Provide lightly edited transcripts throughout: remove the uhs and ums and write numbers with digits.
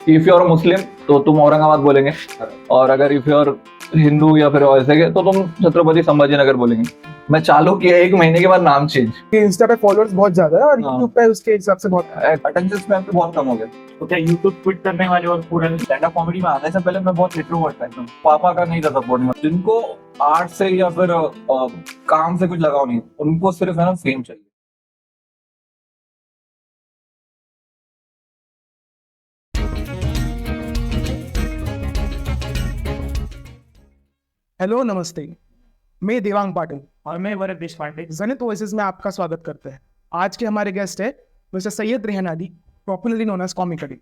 If you are Muslim तो तुम औरंगाबाद बोलेंगे, और अगर इफ यू आर हिंदू या फिर वैसे के तो तुम छत्रपति संभाजी नगर बोलेंगे। मैं चालू किया 1 महीने के बाद नाम चेंज। इंस्टा पे फॉलोअर्स बहुत ज्यादा है और हाँ। यूट्यूब पे उसके हिसाब से बहुत अटेंशन स्पैम पे बहुत कम हो गया। तो क्या यूट्यूब क्विट करने वाले और पूरा स्टैंड अप कॉमेडी में आने से पहले मैं बहुत इंट्रोवर्ट था एकदम। पापा का नहीं था सपोर्ट। जिनको आर्ट से या फिर काम से कुछ लगाव नहीं, उनको सिर्फ है ना फेम चाहिए। हेलो नमस्ते, मैं देवांग पाटिल और मैं वरद देशपांडे जनित वॉइसेस में आपका स्वागत करते हैं। आज के हमारे गेस्ट है mister Syed Rehan Ali, popularly known as Comically.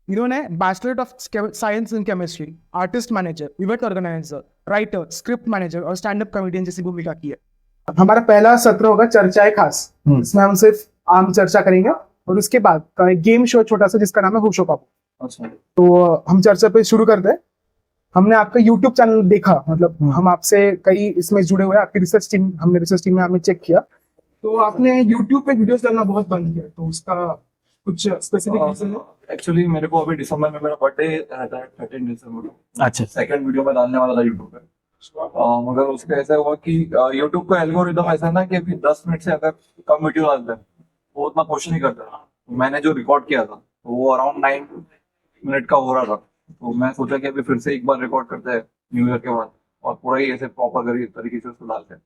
इन्होंने bachelor of science in chemistry, artist manager, event organiser, writer, script manager और स्टैंड अप कॉमेडियन जैसी भूमिका की है। हमारा पहला सत्र होगा चर्चाएं खास। इसमें हम सिर्फ आम चर्चा करेंगे और उसके बाद का एक गेम शो छोटा सा जिसका नाम है हुशो पापू। अच्छा, तो हम चर्चा पे शुरू करते हैं। हमने आपका YouTube चैनल देखा, मतलब हम आपसे कई इसमें जुड़े हुए हैं। आपकी रिसर्च टीम में हमने चेक किया, तो आपने YouTube पे वीडियोस डालना बहुत बंद किया, तो उसका कुछ स्पेसिफिक रीजन है? एक्चुअली मेरे को अभी दिसंबर में मेरा बर्थडे रहता है 13 दिसंबर को। अच्छा सेकंड वीडियो में डालने वाला था यूट्यूब पे। मगर उसका ऐसा हुआ कि यूट्यूब का एल्गोरिदम ऐसा है ना कि अभी 10 मिनट से अगर कम वीडियो डालते हैं वो उतना क्वेश्चन नहीं करता। मैंने जो रिकॉर्ड किया था वो अराउंड 9 मिनट का हो रहा था, तो मैं सोचा कि अभी फिर से एक बार रिकॉर्ड करते हैं न्यू ईयर के बाद, और पूरा ही ऐसे प्रॉपर तरीके से उसको डालते हैं।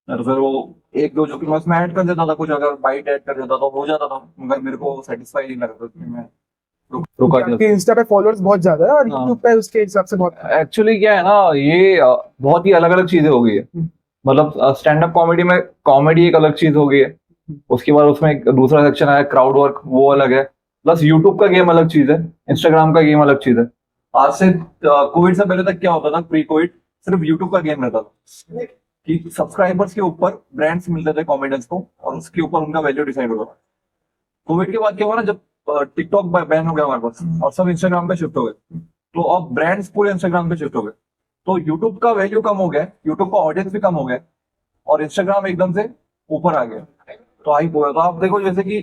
तो फिर वो एक दो जो कि मैं उसमें ऐड कर देता था, कुछ अगर बाइट ऐड कर देता तो हो जाता था, मगर मेरे को सेटिस्फाई नहीं लग रहा था, मैं रुका आपके इंस्टा पे फॉलोअर्स बहुत ज्यादा है और हाँ। YouTube पे उसके हिसाब से बहुत एक्चुअली क्या है ना, ये बहुत ही अलग अलग चीजें हो गई है। मतलब स्टैंड अप कॉमेडी में कॉमेडी एक अलग चीज हो गई है, उसके बाद उसमें एक दूसरा सेक्शन आया क्राउड वर्क, वो अलग है। प्लस यूट्यूब का गेम अलग चीज है, इंस्टाग्राम का गेम अलग चीज है। आज से कोविड से पहले तक क्या होता था, प्री कोविड सिर्फ यूट्यूब का गेम रहता था कि सब्सक्राइबर्स के ऊपर ब्रांड्स मिलते थे कॉमेडियंस को, और उसके ऊपर उनका वैल्यू डिसाइड होता था। कोविड के बाद क्या हुआ ना, जब टिकटॉक बैन हो गया हमारे पास और सब इंस्टाग्राम पे शिफ्ट हो गए, तो अब ब्रांड्स पूरे इंस्टाग्राम पे शिफ्ट हो गए, तो यूट्यूब का वैल्यू कम हो गया, यूट्यूब का ऑडियंस भी कम हो गया, और इंस्टाग्राम एकदम से ऊपर आ गया। तो हाइप हो गया। तो आप देखो जैसे कि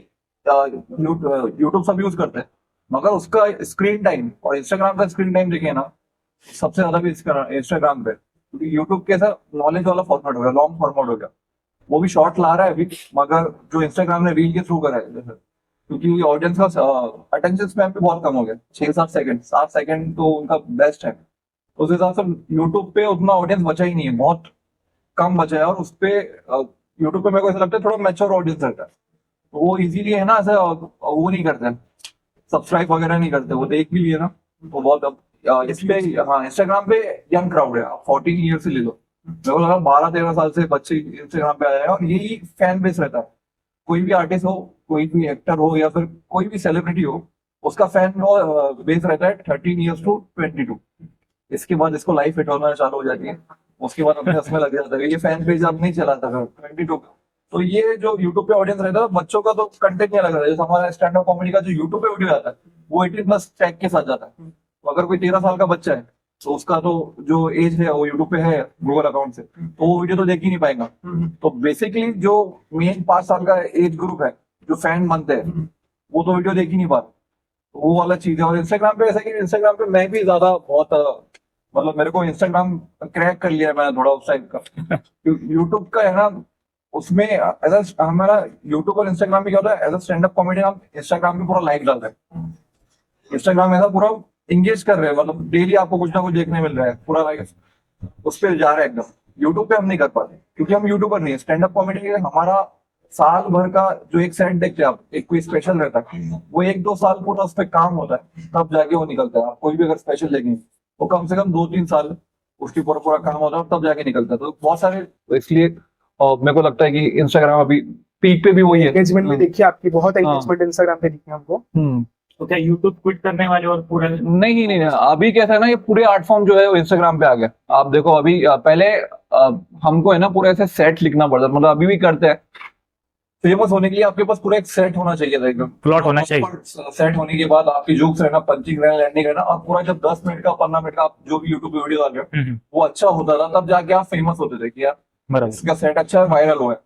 यूट्यूब सब यूज करते हैं, मगर उसका स्क्रीन टाइम और इंस्टाग्राम का स्क्रीन टाइम देखिए ना, सबसे ज्यादा भी इंस्टाग्राम पे, क्योंकि यूट्यूब कैसा नॉलेज वाला फॉर्मेट हो गया, लॉन्ग फॉर्मेट हो गया, वो भी शॉर्ट ला रहा है अभी, मगर जो इंस्टाग्राम ने रील के थ्रू करा है जैसे, क्योंकि ऑडियंस का अटेंशन स्पैन भी बहुत कम हो गया। 6-7 सेकंड, 7 सेकंड तो उनका बेस्ट है। उस हिसाब से यूट्यूब पे उतना ऑडियंस बचा ही नहीं है, बहुत कम बचा है। और उस पे यूट्यूब पे मेरे को ऐसा लगता है थोड़ा मैच्योर ऑडियंस रहता है, तो वो इजीली है ना ऐसा वो नहीं करते, सब्सक्राइब वगैरह नहीं करते, वो देख भी लिए ना तो बहुत। अब इस पे हाँ, इंस्टाग्राम पे यंग क्राउड है, 14 ईयर से ले लो, मेरे को लगा 12-13 साल से बच्चे इंस्टाग्राम पे आए हैं, और यही फैन बेस रहता है। कोई भी आर्टिस्ट हो, कोई भी एक्टर हो, या फिर कोई भी सेलिब्रिटी हो, उसका फैन बेस रहता है 13 ईयर्स टू 22। इसके बाद इसको लाइफ हिट होना चालू हो जाती है, उसके बाद अपने उसमें लग जाता है, ये फैन पेज अब नहीं चलाता था 22। तो ये जो यूट्यूब पे ऑडियंस रहता है, बच्चों का तो कंटेंट नहीं अलग रहता है। जैसे हमारा स्टैंड अप कॉमेडी का जो यूट्यूब पे वीडियो आता है वो 18+ टैग के साथ जाता है, तो अगर कोई 13 साल का बच्चा है तो उसका तो जो एज है वो यूट्यूब पे है गूगल अकाउंट से, तो वो वीडियो तो देख ही नहीं पाएगा। तो बेसिकली जो मेन 5 साल का एज ग्रुप है जो फैन बनते हैं, वो तो वीडियो देख ही नहीं पाते, तो वो वाला चीज है। और इंस्टाग्राम पे ऐसा कि इंस्टाग्राम पे मैं भी ज्यादा बहुत मतलब मेरे को इंस्टाग्राम क्रैक कर लिया है मैंने थोड़ा उस टाइप का। यूट्यूब का है ना, उसमें एज हमारा यूट्यूब और इंस्टाग्राम में क्या होता है, as a stand up comedy हम इंस्टाग्राम पे पूरा लाइक डालते हैं। इंस्टाग्राम ऐसा पूरा इंगेज कर रहे हैं, मतलब डेली आपको कुछ ना कुछ देखने मिल रहा है, पूरा लाइक उस पर जा रहा है एकदम। यूट्यूब पे हम नहीं कर पाते क्योंकि हम यूट्यूबर नहीं है। स्टैंड अप कॉमेडी हमारा साल भर का जो एक सेट देखते हैं आप, एक कोई स्पेशल रहता है, वो 1-2 साल पूरा उस पर काम होता है, तब जाके वो निकलता है। आप कोई भी अगर स्पेशल देखेंगे वो कम से कम 2-3 साल उसके ऊपर पूरा काम होता है, तब जाके निकलता है। तो बहुत सारे, तो इसलिए मेरे को लगता है कि इंस्टाग्राम अभी पीक पे भी वही है। एंगेजमेंट भी देखिए आपकी, बहुत एंगेजमेंट इंस्टाग्राम पे दिखी हमको। तो क्या यूट्यूब क्विट करने वाले और पूरा नहीं, अभी कैसा है ना, ये पूरे आर्ट फॉर्म जो है वो इंस्टाग्राम पे आ गया। आप देखो अभी पहले हमको है ना पूरा ऐसे सेट लिखना पड़ता, मतलब अभी भी करते हैं। फेमस होने के लिए आपके पास पूरा एक सेट होना चाहिए था, एकदम प्लॉट होना चाहिए। सेट होने के बाद आपकी जोक्स रहना, पंचिंग रहना, लैंडिंग रहना, और पूरा जब 10 मिनट का 15 मिनट का आप जो भी यूट्यूब पे वीडियो डाल रहे हो वो अच्छा होता था, तब जाके आप फेमस होते थे कि यार बराबर। इसका सेट अच्छा है, वायरल हुआ है।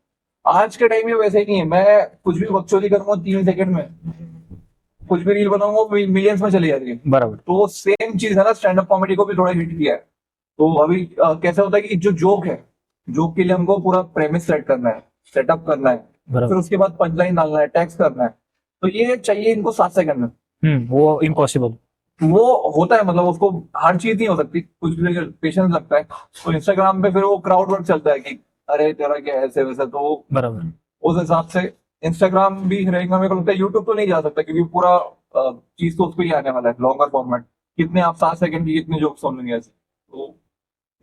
आज के टाइम में वैसे ही नहीं है, मैं कुछ भी बकचोदी करूंगा 3 सेकंड में कुछ भी रील बनाऊंगा वो मिलियंस में चली जाती है। बराबर. तो सेम चीज है ना, स्टैंड अप कॉमेडी को भी थोड़ा हिट किया है। तो अभी कैसा होता है कि जो जोक है, जोक के लिए हमको पूरा प्रेमिस सेट करना है, सेटअप करना है, फिर बराबर. उसके बाद पंचलाइन डालना है, टैक्स करना है। तो ये चाहिए इनको 7 सेकंड में। वो इम्पॉसिबल. वो होता है, मतलब उसको हर चीज नहीं हो सकती, कुछ भी पेशेंस लगता है। तो इंस्टाग्राम पे फिर वो क्राउड वर्क चलता है कि अरे तेरा क्या है, ऐसे वैसे। तो बराबर. उस हिसाब से इंस्टाग्राम भी रहेगा। मेरे को लगता है यूट्यूब तो नहीं जा सकता, क्योंकि पूरा चीज तो उस पर ही आने वाला है, लॉन्गर फॉर्मेट। कितने आप 7 सेकंड की कितने जोक सुन लेंगे ऐसे। तो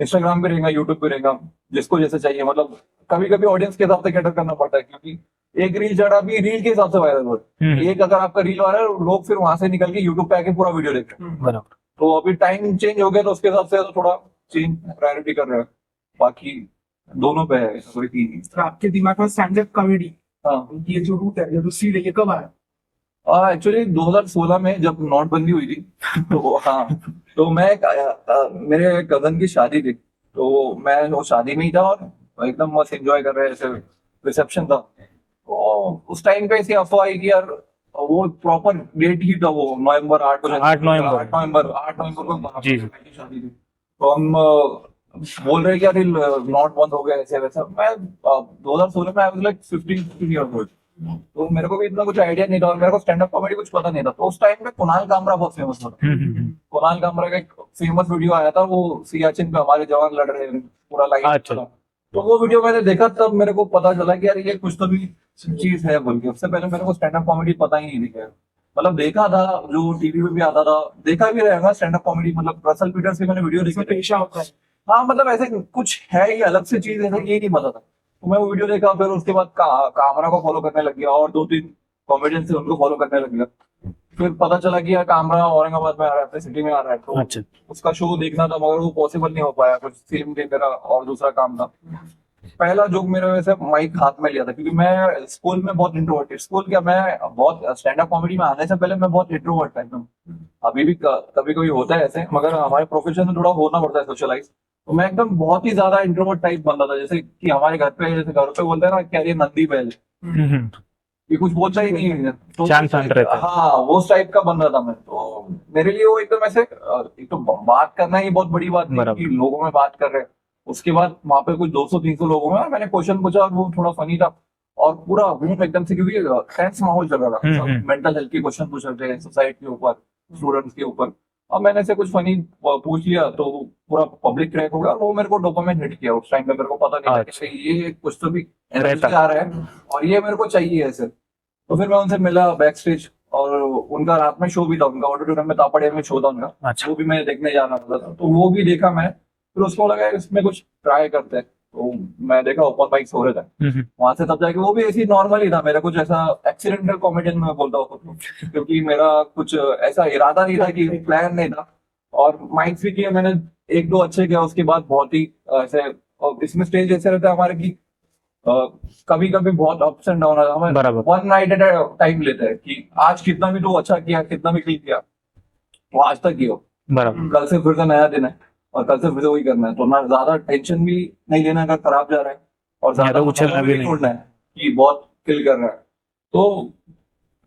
इंस्टाग्राम भी रहेगा, यूट्यूब भी रहेगा, जिसको जैसे चाहिए। मतलब कभी कभी ऑडियंस के हिसाब से कैटर करना पड़ता है, क्योंकि एक रील चढ़ा भी रील के हिसाब से वायरल हो रहा है। एक अगर आपका रील वायरल है, लोग फिर वहां से निकल के यूट्यूब पे आके पूरा वीडियो देख रहे हैं। बराबर. तो अभी टाइम चेंज हो गया, तो उसके हिसाब से तो थोड़ा चेंज प्रायोरिटी कर रहे हैं। बाकी दोनों पे है, ऐसा कोई चीज नहीं। तो आपके दिमाग में स्टैंड अप कॉमेडी हाँ, ये जो रूट है, ये जो सीड है, ये कब आया? एक्चुअली 2016 में जब नोटबंदी हुई थी, तो हाँ, तो मैं मेरे कजन की शादी थी, तो मैं वो शादी में ही था और एकदम मस्त एंजॉय कर रहे ऐसे, रिसेप्शन था। तो उस टाइम पे ऐसी अफवाह आई कि यार वो प्रॉपर डेट ही था, वो नवंबर 8 को, 8 नवंबर. 8 नवंबर को बारात जी. की शादी थी। तो हम बोल रहे हैं कि यार नॉट बंद हो गया ऐसे वैसा। मैं 2016 में I was like 15 year old, तो मेरे को भी इतना कुछ आइडिया नहीं था, और मेरे को स्टैंड अप कॉमेडी कुछ पता नहीं था। तो उस टाइम पे कुणाल कामरा बहुत फेमस था। कुणाल कामरा का एक फेमस वीडियो आया था, वो सियाचिन पे हमारे जवान लड़ रहे हैं, पूरा लाइव अच्छा. चला। तो वो वीडियो मैंने देखा, तब मेरे को पता चला कि यार ये कुछ तो भी चीज है बोल के। उससे पहले मेरे को स्टैंड अप कॉमेडी पता ही नहीं था। मतलब देखा था, जो टीवी पे भी आता था, देखा भी रहेगा स्टैंड अप कॉमेडी। मतलब रसल पीटर्स की मैंने वीडियो देखी इसमें थी। पेशा होता है। हाँ, मतलब ऐसे कुछ है, ये अलग से चीज है, ये नहीं पता था। तो मैं वो वीडियो देखा, फिर उसके बाद कामरा को फॉलो करने लग गया, और 2-3 कॉमेडियन से उनको फॉलो करने लग गया। फिर पता चला कि यार कामरा औरंगाबाद में आ रहा है, अपने सिटी में आ रहा है। तो अच्छा. उसका शो देखना था, मगर वो पॉसिबल नहीं हो पाया, कुछ सेम डे मेरा और दूसरा काम था। पहला जोक मेरे वैसे माइक हाथ में लिया था, क्योंकि मैं स्कूल में बहुत इंट्रोवर्ट, स्कूल क्या, मैं बहुत स्टैंड अप कॉमेडी में आने से पहले मैं बहुत इंट्रोवर्ट था एकदम। अभी भी कभी कभी होता है ऐसे, मगर हमारे प्रोफेशन में थोड़ा होना पड़ता है सोशलाइज। तो मैं एकदम बहुत ही ज्यादा इंट्रोवर्ट टाइप बंदा था, जैसे कि हमारे घर पे, जैसे घर पे बोलते हैं ना, क्या ये नंदी बैल, ये कुछ बोलता ही नहीं है। तो शांत शांत रहता है. हाँ, वो टाइप का बंदा था मैं। तो मेरे लिए वो एकदम ऐसे एक तो बात करना ही बहुत बड़ी बात थी बराबर. कि लोगों में बात कर रहे हैं। उसके बाद वहां पे कुछ 200-300 लोगों में मैंने क्वेश्चन पूछा, और वो थोड़ा फनी था, और पूरा रूम एकदम से, क्योंकि टेंस माहौल चल रहा था, मेंटल हेल्थ के क्वेश्चन पूछ रहे थे, सोसाइटी के ऊपर, स्टूडेंट्स के ऊपर। अब मैंने से कुछ फनी पूछ लिया, तो पूरा पब्लिक क्रैक हो गया, और वो मेरे को डोपामिन हिट किया। उस टाइम पे मेरे को पता नहीं था कि ये कुछ तो भी एनर्जी आ रहा है, और ये मेरे को चाहिए ऐसे। तो फिर मैं उनसे मिला बैक स्टेज, और उनका रात में शो भी था, उनका ऑडिटोरियम में तापड़िया में शो था उनका। अच्छा. वो भी मैं देखने जाना था, तो वो भी देखा मैं। फिर उसको लगा इसमें कुछ ट्राई करते हैं, तो मैं देखा ओपन माइक्स हो रहे थे वहां से। तब जाके वो भी ऐसी नॉर्मल ही था, मेरा कुछ ऐसा एक्सीडेंटल कॉमेडियन में बोलता हूँ खुद को, क्योंकि मेरा कुछ ऐसा इरादा नहीं था, कि प्लान नहीं था। और माइक्स भी किए मैंने, 1-2 अच्छे किया, उसके बाद बहुत ही ऐसे। और इसमें स्टेज ऐसे रहता है हमारे की, कभी कभी बहुत अप्स एंड डाउन आता है। बराबर. वन नाइट एट टाइम लेते हैं कि आज कितना भी तो अच्छा किया, कितना भी क्लिक किया, वो आज तक किया, बराबर. कल से फिर से नया दिन है, और कल से फिर से वही करना है। तो ना ज्यादा टेंशन भी नहीं लेना अगर खराब जा रहा है, और ज्यादा ज्यादा उछलना भी नहीं छोड़ना है कि बहुत किल कर रहा है। तो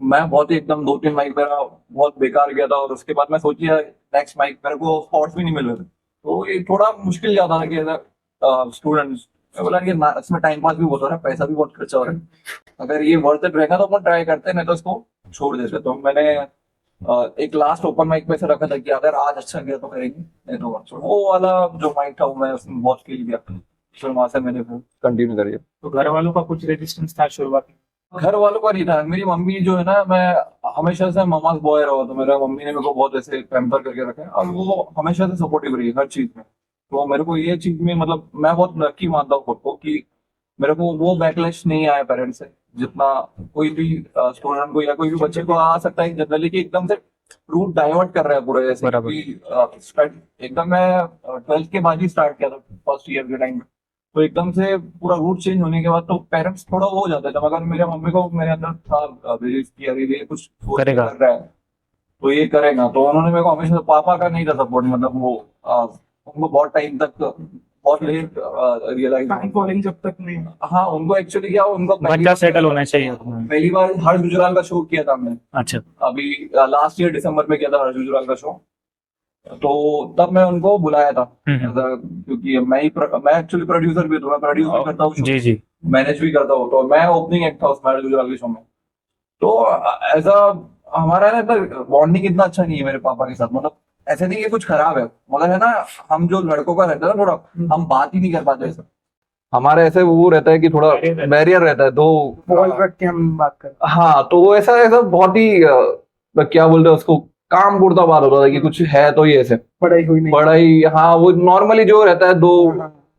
मैं बहुत ही एकदम 2-3 माइक मेरा बहुत बेकार गया था, और उसके बाद मैं सोची नेक्स्ट माइक मेरे को स्पॉट्स भी नहीं मिल रहे थे। तो ये थोड़ा मुश्किल जाता था कि स्टूडेंट्स, मैं बोला कि इसमें टाइम पास भी बहुत हो रहा है, पैसा भी बहुत खर्चा हो रहा है, अगर ये वर्थ इट रहेगा तो अपन ट्राई करते हैं, नहीं तो इसको छोड़ देते। तो मैंने एक लास्ट ओपन माइक पे से रखा था कि अगर आज अच्छा गया तो करेंगे, नहीं तो मत छोड़ो। वो वाला जो माइक था, वो मैं उसमें बहुत फील किया, फिर वहां से मैंने कंटिन्यू करिए। तो घर वालों का कुछ रेजिस्टेंस था शुरुआत में? घर वालों का नहीं था। मेरी मम्मी जो है ना, मैं हमेशा से ममाज बॉय रहा, तो मेरा मम्मी ने मेरे को बहुत ऐसे पैम्पर करके रखा है, और वो हमेशा से सपोर्टिव रही है हर चीज में। तो मेरे को ये चीज में, मतलब मैं बहुत लकी मानता हूँ खुद को, कि मेरे को वो बैकलैश नहीं आया पेरेंट्स से, जितना कोई भी स्टूडेंट को या कोई भी बच्चे को आ सकता है जनरली, कि एकदम से रूट डाइवर्ट कर रहा है पूरा। जैसे बराबर. कि एकदम मैं 12th के बाद ही स्टार्ट किया था, फर्स्ट ईयर के टाइम में। तो एकदम से पूरा रूट चेंज होने के बाद तो पेरेंट्स थोड़ा वो हो जाते थे, मगर मेरे मम्मी को मेरे अंदर था बिलीव कि अरे ये कुछ करेगा, कर रहा है तो ये करेगा। तो उन्होंने मेरे को हमेशा, पापा का नहीं था सपोर्ट, मतलब वो उनको बहुत टाइम तक बहुत लेट रियलाइज। फैन फॉलोइंग जब तक नहीं। हाँ, उनको एक्चुअली क्या, उनको बच्चा सेटल होना चाहिए। पहली बार हर्ष गुजराल का शो किया था हमने अच्छा। अभी लास्ट ईयर दिसंबर में किया था हर्ष गुजराल का शो। तो तब मैं उनको बुलाया था क्योंकि मैं एक्चुअली प्रोड्यूसर भी हूँ, मैं प्रोड्यूस भी करता हूँ, जी जी। मैनेज भी करता हूँ, तो मैं ओपनिंग एक्ट था उस हर्ष गुजराल के शो में। तो ऐसा हमारा ना बॉन्डिंग इतना अच्छा नहीं है मेरे पापा के साथ, मतलब ऐसे नहीं कि कुछ खराब है, मगर है ना, हम जो लड़कों का रहता है ना, थोड़ा हम बात ही नहीं कर पाते ऐसा। हमारा ऐसे वो रहता है कि थोड़ा बैरियर रहता है, तो वॉल रख के हम बात करें। हाँ, तो वो ऐसा ऐसा बहुत ही क्या बोलते हैं उसको, काम पुरता बात होता था कि कुछ है तो ये ऐसे पढ़ाई हुई नहीं। पढ़ाई, हाँ वो नॉर्मली जो रहता है दो,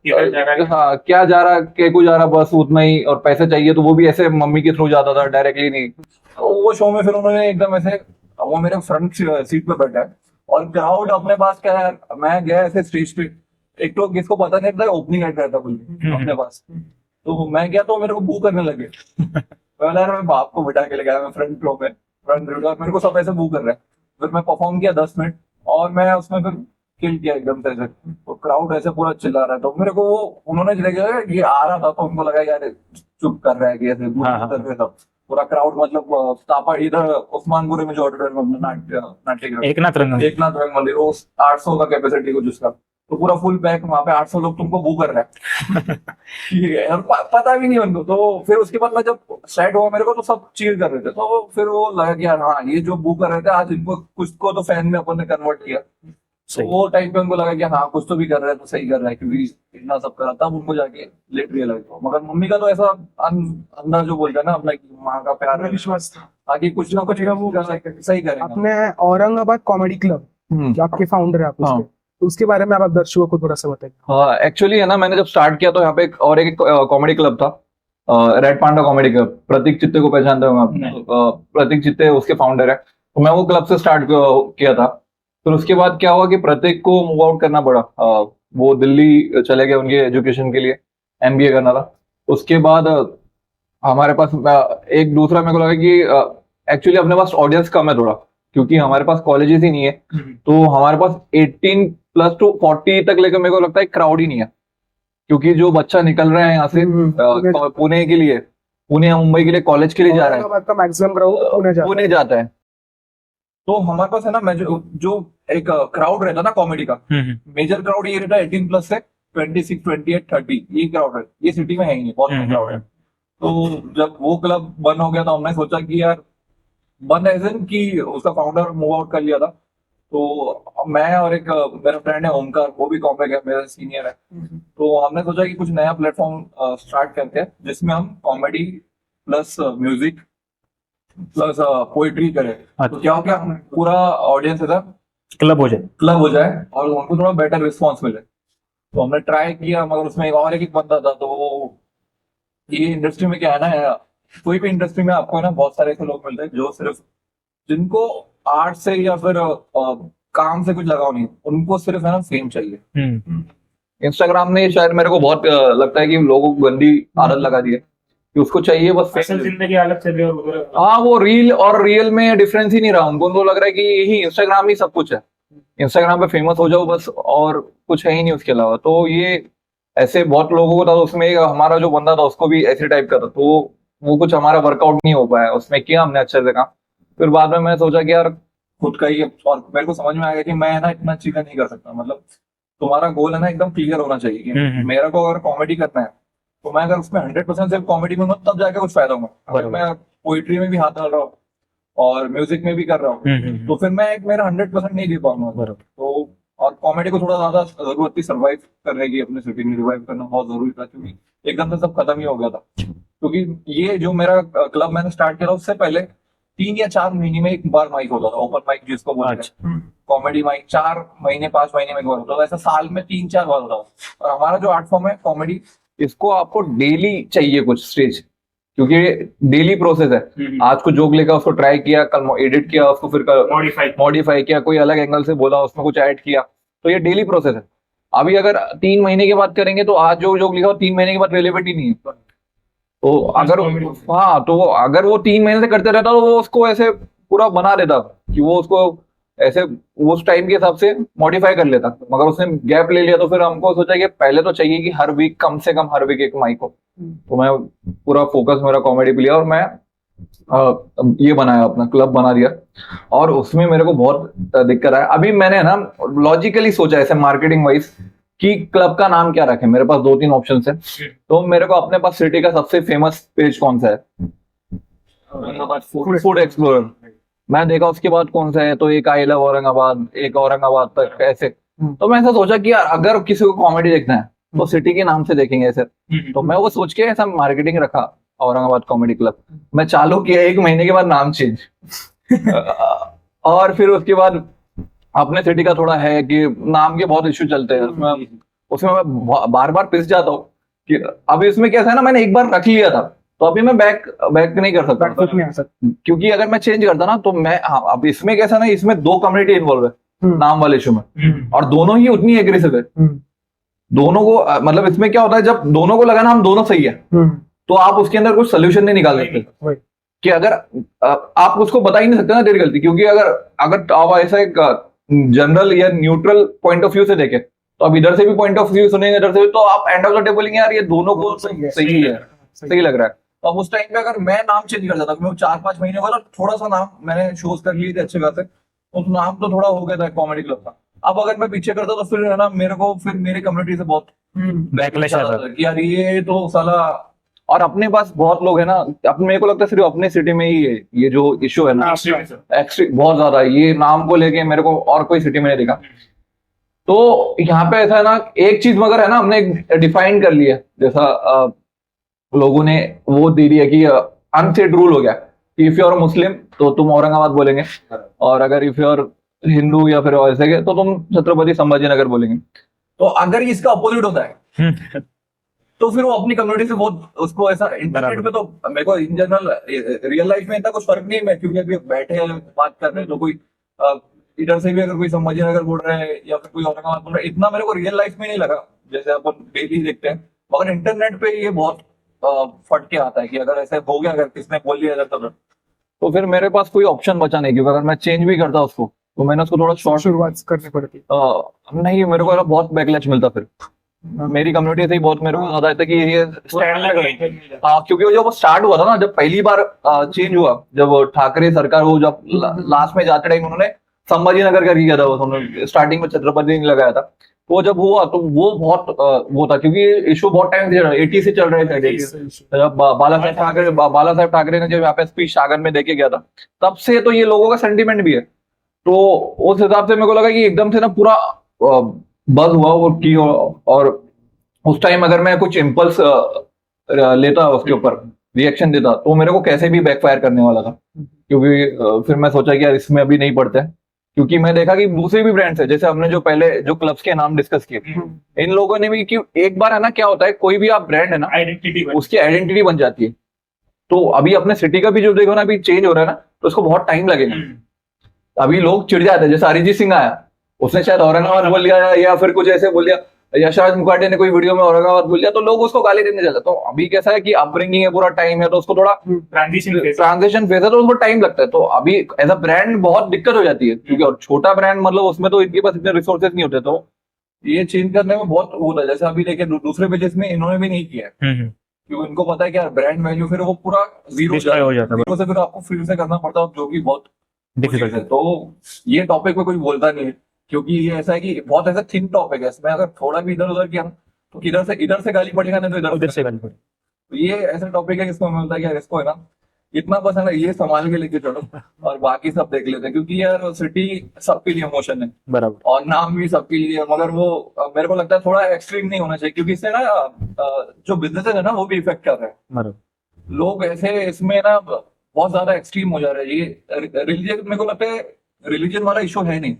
इधर जा रहा है। हाँ क्या जा रहा के को जा रहा, बस उतना ही, और पैसे चाहिए तो वो भी ऐसे मम्मी के थ्रू जाता था, डायरेक्टली नहीं। तो वो शो में फिर उन्होंने एकदम ऐसे, वो मेरे फ्रंट सीट पे बैठा है और क्राउड अपने पास क्या है, मैं गया ऐसे स्टेज पे, एक तो किसको पता नहीं था ओपनिंग एक्ट रहता कुछ अपने पास, तो मैं गया तो मेरे को बू करने लगे। मैं बाप को बिठा के ले गया, मैं फ्रंट रो पे, फ्रंट रो, मेरे को सब ऐसे बू कर रहे हैं। फिर मैं परफॉर्म किया 10 मिनट और मैं उसमें फिर किल किया एकदम से ऐसे, तो क्राउड ऐसे पूरा चिल्ला रहा है, तो मेरे को वो उन्होंने देखा ये आ रहा था तो उनको लगा यार चुप कर रहा है कि ऐसे बू कर रहे सब पूरा क्राउड, मतलब तापा इधर उस्मानपुरी में जो ऑडिटोरियम नाट्य एकनाथ रंग। एकनाथ रंग मंदिर, वो 800 का कैपेसिटी को जिसका, तो पूरा फुल पैक, वहां पे 800 लोग तुमको बू कर रहे हैं। ठीक है, और पता भी नहीं उनको। तो फिर उसके बाद मैं जब सेट हुआ मेरे को, तो सब चीयर कर रहे थे, तो फिर वो लगा कि यार हाँ, ये जो बू कर रहे थे आज इनको कुछ को तो फैन में अपन ने कन्वर्ट किया। तो वो टाइम पे उनको लगा कि हाँ कुछ तो भी कर रहा है, तो सही कर रहा है, क्योंकि इतना सब करा, तब उनको जाके लेट रियलाइज हुआ। मगर मम्मी का तो ऐसा अंदर जो बोलता है ना अपना, कि माँ का प्यार है, विश्वास था आगे कुछ ना कुछ वो सही करेगा। आपने औरंगाबाद कॉमेडी क्लब, जो आपके फाउंडर है आप उसके, तो उसके बारे में आप दर्शकों को थोड़ा सा बताइए। हाँ, एक्चुअली है ना, मैंने जब स्टार्ट किया तो यहाँ पे एक कॉमेडी क्लब था, रेड पांडा कॉमेडी क्लब। प्रतीक चित्ते को पहचानते होंगे आप? प्रतीक चित्ते उसके फाउंडर है, तो मैं वो क्लब से स्टार्ट किया था। फिर उसके बाद क्या हुआ कि प्रतीक को मूव आउट करना पड़ा, वो दिल्ली चले गए उनके एजुकेशन के लिए, एमबीए करना था। उसके बाद हमारे पास एक दूसरा मेरे को लगा कि एक्चुअली अपने पास ऑडियंस कम है थोड़ा, क्योंकि हमारे पास कॉलेजेस ही नहीं है, तो हमारे पास 18 प्लस टू 40 तक लेकर मेरे को लगता है क्राउड ही नहीं है, क्योंकि जो बच्चा निकल रहा है यहाँ से पुणे के लिए, पुणे या मुंबई के लिए कॉलेज के लिए जा रहा है, औरंगाबाद का मैक्सिमम क्राउड पुणे जाता है। तो हमारे पास है ना, मैं जो एक क्राउड रहता है ना कॉमेडी का, मेजर क्राउड ये रहता है 18 प्लस से 26, 28, 30, ये क्राउड है, ये सिटी में है ही नहीं, बहुत कम क्राउड है। तो जब वो क्लब बंद हो गया तो हमने सोचा कि यार, बंद एज इन कि उसका फाउंडर मूव आउट कर लिया था, तो मैं और एक मेरा फ्रेंड है ओमकार, वो भी कॉमिक है, मेरा सीनियर है, तो हमने सोचा कि कुछ नया प्लेटफॉर्म स्टार्ट करते हैं जिसमें हम comedy plus music plus poetry करें। तो क्या हो गया, पूरा ऑडियंस है क्लब हो जाए, क्लब हो जाए और उनको थोड़ा बेटर रिस्पॉन्स मिले। तो हमने ट्राई किया, मगर उसमें एक और एक बंदा था, तो वो, ये इंडस्ट्री में क्या है ना, कोई भी इंडस्ट्री में आपको है ना बहुत सारे ऐसे लोग मिलते हैं जो सिर्फ, जिनको आर्ट से या फिर काम से कुछ लगाव नहीं, उनको सिर्फ है ना फेम चाहिए। इंस्टाग्राम ने शायद मेरे को बहुत लगता है कि लोगों को गंदी आदत लगा दी है कि उसको चाहिए बस असल जिंदगी अलग चल रही है और उधर हाँ, वो रील और रियल में डिफरेंस ही नहीं रहा उनको, तो लग रहा है कि यही इंस्टाग्राम ही सब कुछ है, इंस्टाग्राम पे फेमस हो जाओ बस, और कुछ है ही नहीं उसके अलावा। तो ये ऐसे बहुत लोगों को था, उसमें हमारा जो बंदा था उसको भी ऐसे टाइप का था, तो वो कुछ हमारा वर्कआउट नहीं हो पाया, उसमें किया हमने अच्छे से काम। फिर बाद में मैं सोचा कि यार खुद का ही, और मेरे को समझ में आ गया कि मैं ना इतना चीजें नहीं कर सकता, मतलब तुम्हारा गोल है ना एकदम क्लियर होना चाहिए कि मेरा को अगर कॉमेडी करना है, तो मैं अगर उसमें 100% सिर्फ कॉमेडी में तब जाके कुछ फायदा होगा। अगर मैं पोइट्री में भी हाथ डाल रहा हूँ और म्यूजिक में भी कर रहा हूँ, तो फिर मैं एक मेरा 100% नहीं दे पाऊंगा। तो और कॉमेडी को थोड़ा ज्यादा जरूरत थी सर्वाइव करने की, अपने सिटी में रिवाइव करना बहुत जरूरी था, क्योंकि एकदम से सब खत्म ही हो गया था। क्योंकि ये जो मेरा क्लब मैंने स्टार्ट किया उससे पहले 3 या 4 महीने में एक बार माइक होता था, ओपन माइक जिसको बोलते हैं, कॉमेडी माइक 4 महीने 5 महीने में एक बार होता था, ऐसा साल में 3-4 बार होता था। और हमारा जो आर्ट फॉर्म है कॉमेडी, इसको आपको डेली चाहिए कुछ स्टेज, क्योंकि डेली प्रोसेस है। आज को जोक लेकर उसको ट्राई किया, कल एडिट किया उसको, फिर मॉडिफाई किया, कोई अलग एंगल से बोला उसमें कुछ ऐड किया, तो ये डेली प्रोसेस है। अभी अगर 3 महीने के बाद करेंगे तो आज जो जोक लिखा हो 3 महीने के बाद रिलेवेंट ही नहीं है। तो अगर हाँ, तो अगर वो 3 महीने से करते रहता तो वो उसको ऐसे पूरा बना देता कि वो उसको ऐसे उस टाइम के हिसाब से मॉडिफाई कर लेता, मगर उसने गैप ले लिया तो फिर हमको सोचा कि पहले तो चाहिए कि हर वीक कम से कम हर वीक एक माइक हो। तो मैं पूरा फोकस मेरा कॉमेडी पे लिया और मैं ये बनाया, अपना क्लब बना दिया। और उसमें मेरे को बहुत दिक्कत आया। अभी मैंने ना लॉजिकली सोचा ऐसे मार्केटिंग वाइज कि क्लब का नाम क्या रखें। मेरे पास 2-3 ऑप्शन है। तो मेरे को अपने पास सिटी का सबसे फेमस पेज कौन सा है, फूड एक्सप्लोरर। मैं देखा उसके बाद कौन सा है, तो एक आई लव औरंगाबाद, एक औरंगाबाद तक, ऐसे। तो मैं ऐसा सोचा कि यार अगर किसी को कॉमेडी देखना है तो सिटी के नाम से देखेंगे ऐसे। तो मैं वो सोच के ऐसा मार्केटिंग रखा, औरंगाबाद कॉमेडी क्लब। मैं चालू किया, 1 महीने के बाद नाम चेंज। और फिर उसके बाद अपने सिटी का थोड़ा है कि नाम के बहुत इश्यू चलते हैं उसमें। उसमें मैं बार बार पिस जाता हूँ कि अभी इसमें कैसा है ना, मैंने एक बार रख लिया था तो अभी मैं बैक नहीं कर सकता, कुछ नहीं आ सकता। क्योंकि अगर मैं चेंज करता ना तो मैं, हाँ, अब इसमें कैसा ना, इसमें 2 कम्युनिटी इन्वॉल्व है नाम वाले इशू में, और दोनों ही उतनी एग्रेसिव है। दोनों को मतलब इसमें क्या होता है, जब दोनों को लगा ना हम दोनों सही है तो आप उसके अंदर कुछ सोल्यूशन नहीं निकाल सकते। कि अगर आप उसको बता ही नहीं सकते ना तेरी गलती, क्योंकि अगर आप ऐसा एक जनरल या न्यूट्रल पॉइंट ऑफ व्यू से देखें तो आप इधर से भी पॉइंट ऑफ व्यू सुनेंगे, इधर से भी, तो आप एंड ऑफ द डे बोलेंगे यार ये दोनों को सही है, सही लग रहा है। तो अब उस टाइम पे अगर मैं नाम चेंज कर देता, मैं 4-5 महीने बाद थोड़ा सा नाम मैंने शोज कर लिए थे अच्छे खासे, तो नाम तो थोड़ा हो गया था कॉमेडी क्लब का। अब अगर मैं पीछे करता तो फिर है ना, मेरे को फिर मेरी कम्युनिटी से बहुत बैकलैश आता है। कि यार ये तो साला। और अपने पास बहुत लोग है ना, अपने, मेरे को लगता है सिर्फ अपने सिटी में ही है ये जो इशू है ना, एक्सट्रीम बहुत ज्यादा है। ये नाम को लेके मेरे को और कोई सिटी में नहीं दिखा। तो यहाँ पे ऐसा है ना, एक चीज मगर है ना, हमने डिफाइन कर लिया, जैसा लोगों ने वो दे दिया कि अनसेड रूल हो गया कि इफ यू आर मुस्लिम तो तुम औरंगाबाद बोलेंगे, और अगर इफ यू आर हिंदू या फिर ऐसे के तो तुम छत्रपति संभाजी नगर बोलेंगे। तो अगर इसका अपोजिट होता है तो फिर वो अपनी कम्युनिटी से बहुत उसको ऐसा, इंटरनेट पे तो मेरे को इन जनरल रियल लाइफ में इतना कुछ फर्क नहीं है, क्योंकि अभी बैठे हैं बात कर रहे हैं तो कोई इधर से भी अगर कोई संभाजी नगर बोल रहा है या फिर कोई औरंगाबाद बोल रहा है, इतना मेरे को रियल लाइफ में नहीं लगा जैसे अपन डेली देखते हैं। मगर इंटरनेट पे ये बहुत फट के आता है कि अगर ऐसे हो गया, अगर किसने बोल दिया जाता तो फिर मेरे पास कोई ऑप्शन बचा नहीं, क्योंकि अगर मैं चेंज भी करता उसको तो मैंने उसको थोड़ा शॉर्ट शुरुआत करनी पड़ती। नहीं, मेरे को बहुत बैकलैश मिलता फिर। मेरी कम्युनिटी से ही बहुत मेरे को ज्यादा आता कि ये क्योंकि जब वो स्टार्ट हुआ था ना, जब पहली बार चेंज हुआ, जब ठाकरे सरकार वो जब लास्ट में जाते टाइम उन्होंने संभाजी नगर करके किया था, उन्होंने स्टार्टिंग में छत्रपति नहीं लगाया था। वो जब हुआ तो वो बहुत वो था, क्योंकि इशू बहुत टाइम से 80 से चल रहे थे। जब बाला साहेब ठाकरे ने जब यहाँ पे स्पीच सागर में देके गया था, तब से तो ये लोगों का सेंटीमेंट भी है। तो उस हिसाब से मेरे को लगा कि एकदम से ना पूरा बज हुआ वो की हो, और उस टाइम अगर मैं कुछ इम्पल्स लेता उसके ऊपर रिएक्शन देता तो मेरे को कैसे भी बैकफायर करने वाला था। क्योंकि फिर मैं सोचा कि यार इसमें अभी नहीं पड़ते, क्योंकि मैं देखा कि दूसरे भी ब्रांड्स है, जैसे हमने जो पहले जो क्लब्स के नाम डिस्कस किए, इन लोगों ने भी, कि एक बार है ना क्या होता है, कोई भी आप ब्रांड है ना, आइडेंटिटी उसकी आइडेंटिटी बन जाती है। तो अभी अपने सिटी का भी जो देखो ना, अभी चेंज हो रहा है ना, तो उसको बहुत टाइम लगेगा। अभी लोग चिढ़ जाते हैं, जैसे अरिजीत सिंह आया, उसने शायद औरंगाबाद बोल लिया या फिर कुछ ऐसे बोल लिया, यशराज मुखर्जी ने कोई वीडियो में औरंगाबाद बोल लिया, तो लोग उसको गाली देने चलते। तो अभी कैसा है कि अपब्रिंगिंग है, पूरा टाइम है, तो उसको थोड़ा ट्रांजिशन फेज है, तो उसको टाइम लगता है। तो अभी एज अ ब्रांड बहुत दिक्कत हो जाती है, क्योंकि और छोटा ब्रांड मतलब उसमें तो इनके पास इतने रिसोर्सेज नहीं होते, तो ये चेंज करने में बहुत होता है। जैसे अभी देखिए दूसरे पेजेस में इन्होंने भी नहीं किया है, क्योंकि इनको पता है कि यार ब्रांड वैल्यू फिर वो पूरा जीरो हो जाता है, फिर आपको फिर से करना पड़ता है, जो कि बहुत डिफिकल्ट है। तो ये टॉपिक पे कोई बोलता नहीं है, क्योंकि ये ऐसा है कि बहुत ऐसा थिन टॉपिक है, इसमें अगर थोड़ा भी इधर उधर किया ना तो इधर से गाली पड़ेगा, नहीं तो इधर से गाली पड़ेगी। तो ये ऐसा टॉपिक है जिसको हमें लगता है कि यार इसको है ना इतना पसंद है, ये संभाल के लेके चलो और बाकी सब देख लेते हैं, क्योंकि यार सिटी सबके लिए इमोशन है बराबर, और नाम भी सबके लिए, मगर वो मेरे को लगता है थोड़ा एक्सट्रीम नहीं होना चाहिए, क्योंकि इससे ना जो बिजनेस है ना वो भी इफेक्ट कर रहे हैं। लोग ऐसे इसमें ना बहुत ज्यादा एक्सट्रीम हो जा रहे हैं। ये रिलीजन, मेरे को लगता है रिलीजन वाला इशू है नहीं,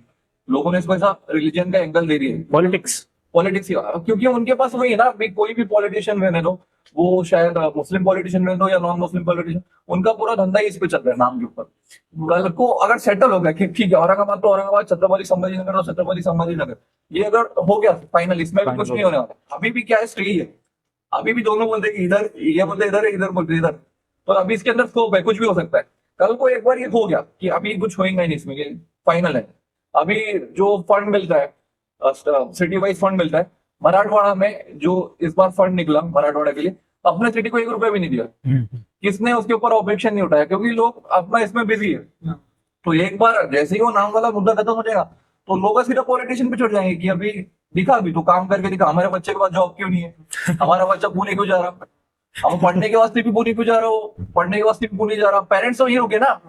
लोगों ने इसको ऐसा रिलीजन का एंगल दे दिया है, पॉलिटिक्स क्योंकि उनके पास वही है ना, कोई भी पॉलिटिशियन रहने दो, वो शायद मुस्लिम पॉलिटिशियन रहने दो या नॉन मुस्लिम पॉलिटिशियन, उनका पूरा धंधा ही इस पे चल रहा है नाम के ऊपर। कल को अगर सेटल हो गया कि ठीक है औरंगाबाद तो औरंगाबाद, छत्रपति संभाजी नगर तो छत्रपति संभाजी नगर, ये अगर हो गया फाइनल, इसमें भी कुछ नहीं होने वाला। अभी भी क्या है, स्टे है, अभी भी दोनों बोलते हैं इधर, ये बोलते इधर है, इधर बोलते इधर, तो अभी इसके अंदर स्कोप है, कुछ भी हो सकता है। कल को एक बार ये हो गया कि अभी कुछ होएगा नहीं इसमें, फाइनल है, अभी जो फंड मिलता है सिटी वाइज फंड मिलता है, मराठवाड़ा में जो इस बार फंड निकला मराठवाड़ा के लिए, अपने सिटी को 1 रुपया भी नहीं दिया। किसने उसके ऊपर ऑब्जेक्शन नहीं उठाया, क्योंकि लोग अपना इसमें बिजी है। तो एक बार जैसे ही वो नाम वाला मुद्दा खत्म हो जाएगा तो लोग सीधा पॉलिटिशियन पे चढ़ जाएंगे कि अभी दिखा, अभी तो काम करके दिखा, हमारे बच्चे के पास जॉब क्यों नहीं है, हमारा बच्चा पुणे क्यों जा रहा, हम पढ़ने के वास्ते भी पुणे क्यों जा रहा हो, पढ़ने के वास्ते भी पुणे जा रहा। पेरेंट्स तो वही रुके ना,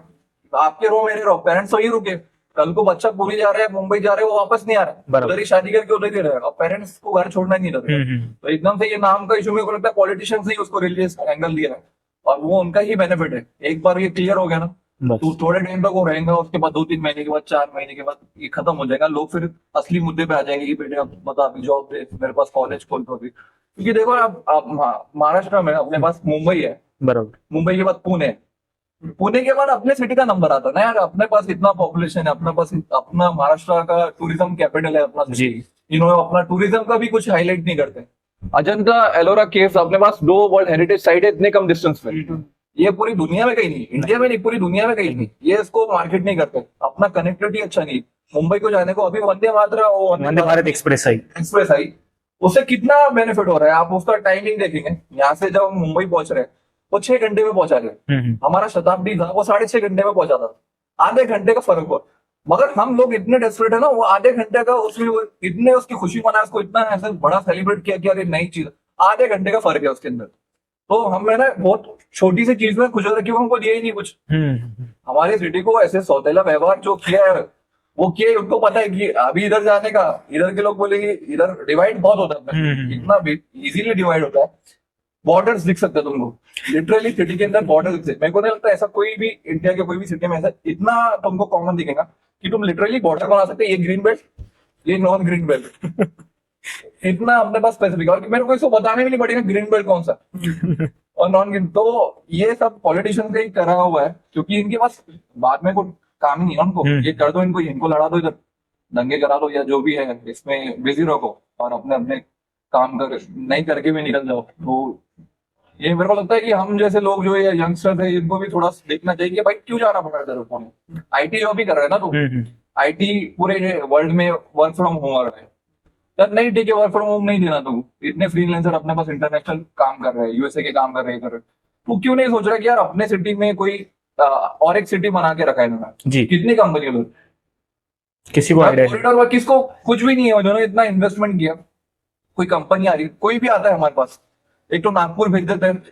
आपके रो मेरे रो, पेरेंट्स तो वही रुके। कल को बच्चा पुणे जा रहा है, मुंबई जा रहा है, वो वापस नहीं आ रहा है, बराबर। उधर ही शादी करके उधर ही रहेगा, पेरेंट्स को घर छोड़ना नहीं रहता। तो एकदम से ये नाम का इशू मेरे को लगता है पॉलिटिशियंस ने उसको रिलीजियस एंगल दिया है, और वो उनका ही बेनिफिट है। एक बार ये क्लियर हो गया ना, बस तो थोड़े टाइम तक वो रहेगा, उसके बाद 2-3 महीने के बाद, 4 महीने के बाद ये खत्म हो जाएगा। लोग फिर असली मुद्दे पे आ जाएंगे कि बेटे अब बता, अभी जॉब दे, मेरे पास कॉलेज खोल दो अभी। क्योंकि देखो आप महाराष्ट्र में अपने पास मुंबई है, बराबर। मुंबई के बाद पुणे है, पुणे के बाद अपने सिटी का नंबर आता है ना यार। अपने पास इतना पॉपुलेशन है, अपने पास अपना महाराष्ट्र का टूरिज्म कैपिटल है अपना जी। city। इन्होंने अपना टूरिज्म का भी कुछ हाईलाइट नहीं करते। अजंता एलोरा केव्स अपने पास 2 वर्ल्ड हेरिटेज साइट है इतने कम डिस्टेंस में। ये पूरी दुनिया में कहीं नहीं, इंडिया में नहीं, पूरी दुनिया में कहीं नहीं। ये इसको मार्केट नहीं करते, अपना कनेक्टिविटी अच्छा नहीं। मुंबई को जाने को अभी वंदे भारत एक्सप्रेस आई। एक्सप्रेस आई, उससे कितना बेनिफिट हो रहा है। आप उसका टाइमिंग देखेंगे, यहाँ से जब हम मुंबई पहुंच रहे हैं वो 6 घंटे में पहुंचा गया, हमारा शताब्दी था वो 6.5 घंटे में पहुंचा था, आधे घंटे का फर्क हुआ। मगर हम लोग इतने डेस्परेट है ना, वो आधे घंटे का उसमें वो इतने उसकी खुशी मनाया, उसको इतना ऐसे बड़ा सेलिब्रेट किया कि अरे नई चीज, आधे घंटे का फर्क है उसके अंदर। तो हमने ना बहुत छोटी सी चीज में खुश हो रहा, क्योंकि हमको दिया ही नहीं कुछ। हमारी सिटी को ऐसे सौतेला व्यवहार जो किया है वो किया, उनको पता है कि अभी इधर जाने का, इधर के लोग बोलेंगे इधर डिवाइड बहुत होता है, इतना इजीली डिवाइड होता है। बॉर्डर्स दिख सकते हैं तुमको, लिटरली सिटी के अंदर बॉर्डर दिख सकते। मेरे को नहीं लगता ऐसा कोई भी इंडिया के कोई भी सिटी में ऐसा इतना तुमको कॉमन दिखेगा कि तुम लिटरली बॉर्डर बना सकते। ये ग्रीन बेल्ट, ये नॉन ग्रीन बेल्ट इतना अपने पास स्पेसिफिक, और मेरे को इसको बताने भी नहीं पड़ेगा ग्रीन बेल्ट कौन सा और नॉन ग्रीन। तो ये सब पॉलिटिशियन का ही करा हुआ है, क्योंकि इनके पास बाद में कोई काम ही नहीं है उनको। ये कर दो, इनको लड़ा दो, इधर दंगे करा दो या जो भी है, इसमें बिजी रखो और अपने अपने काम कर नहीं करके भी निकल जाओ। तो ये मेरे को लगता है कि हम जैसे लोग जो ये यंगस्टर्स है, इनको भी थोड़ा देखना चाहिए कि भाई क्यों जाना पड़ रहा है तेरे को। आईटी जॉब भी कर रहे हैं ना तो आईटी पूरे वर्ल्ड में वर्क फ्रॉम होम आ रहा है यार, नहीं ठीक है, वर्क फ्रॉम होम नहीं देना तू। इतने फ्रीलांसर अपने पास इंटरनेशनल काम कर रहे हैं, यूएसए के काम कर रहे हैं, तू क्यों नहीं सोच रहा कि यार अपने सिटी में कोई और एक सिटी बना के रखा है इन्होंने। जी। कितनी कंपनी है, किसी को आइडिया नहीं। कॉरिडोर वर्क किसको, कुछ भी नहीं है, उन्होंने इतना इन्वेस्टमेंट किया, कोई कंपनी आ रही, कोई भी आता है हमारे पास, एक तो नागपुर भेज देते हैं,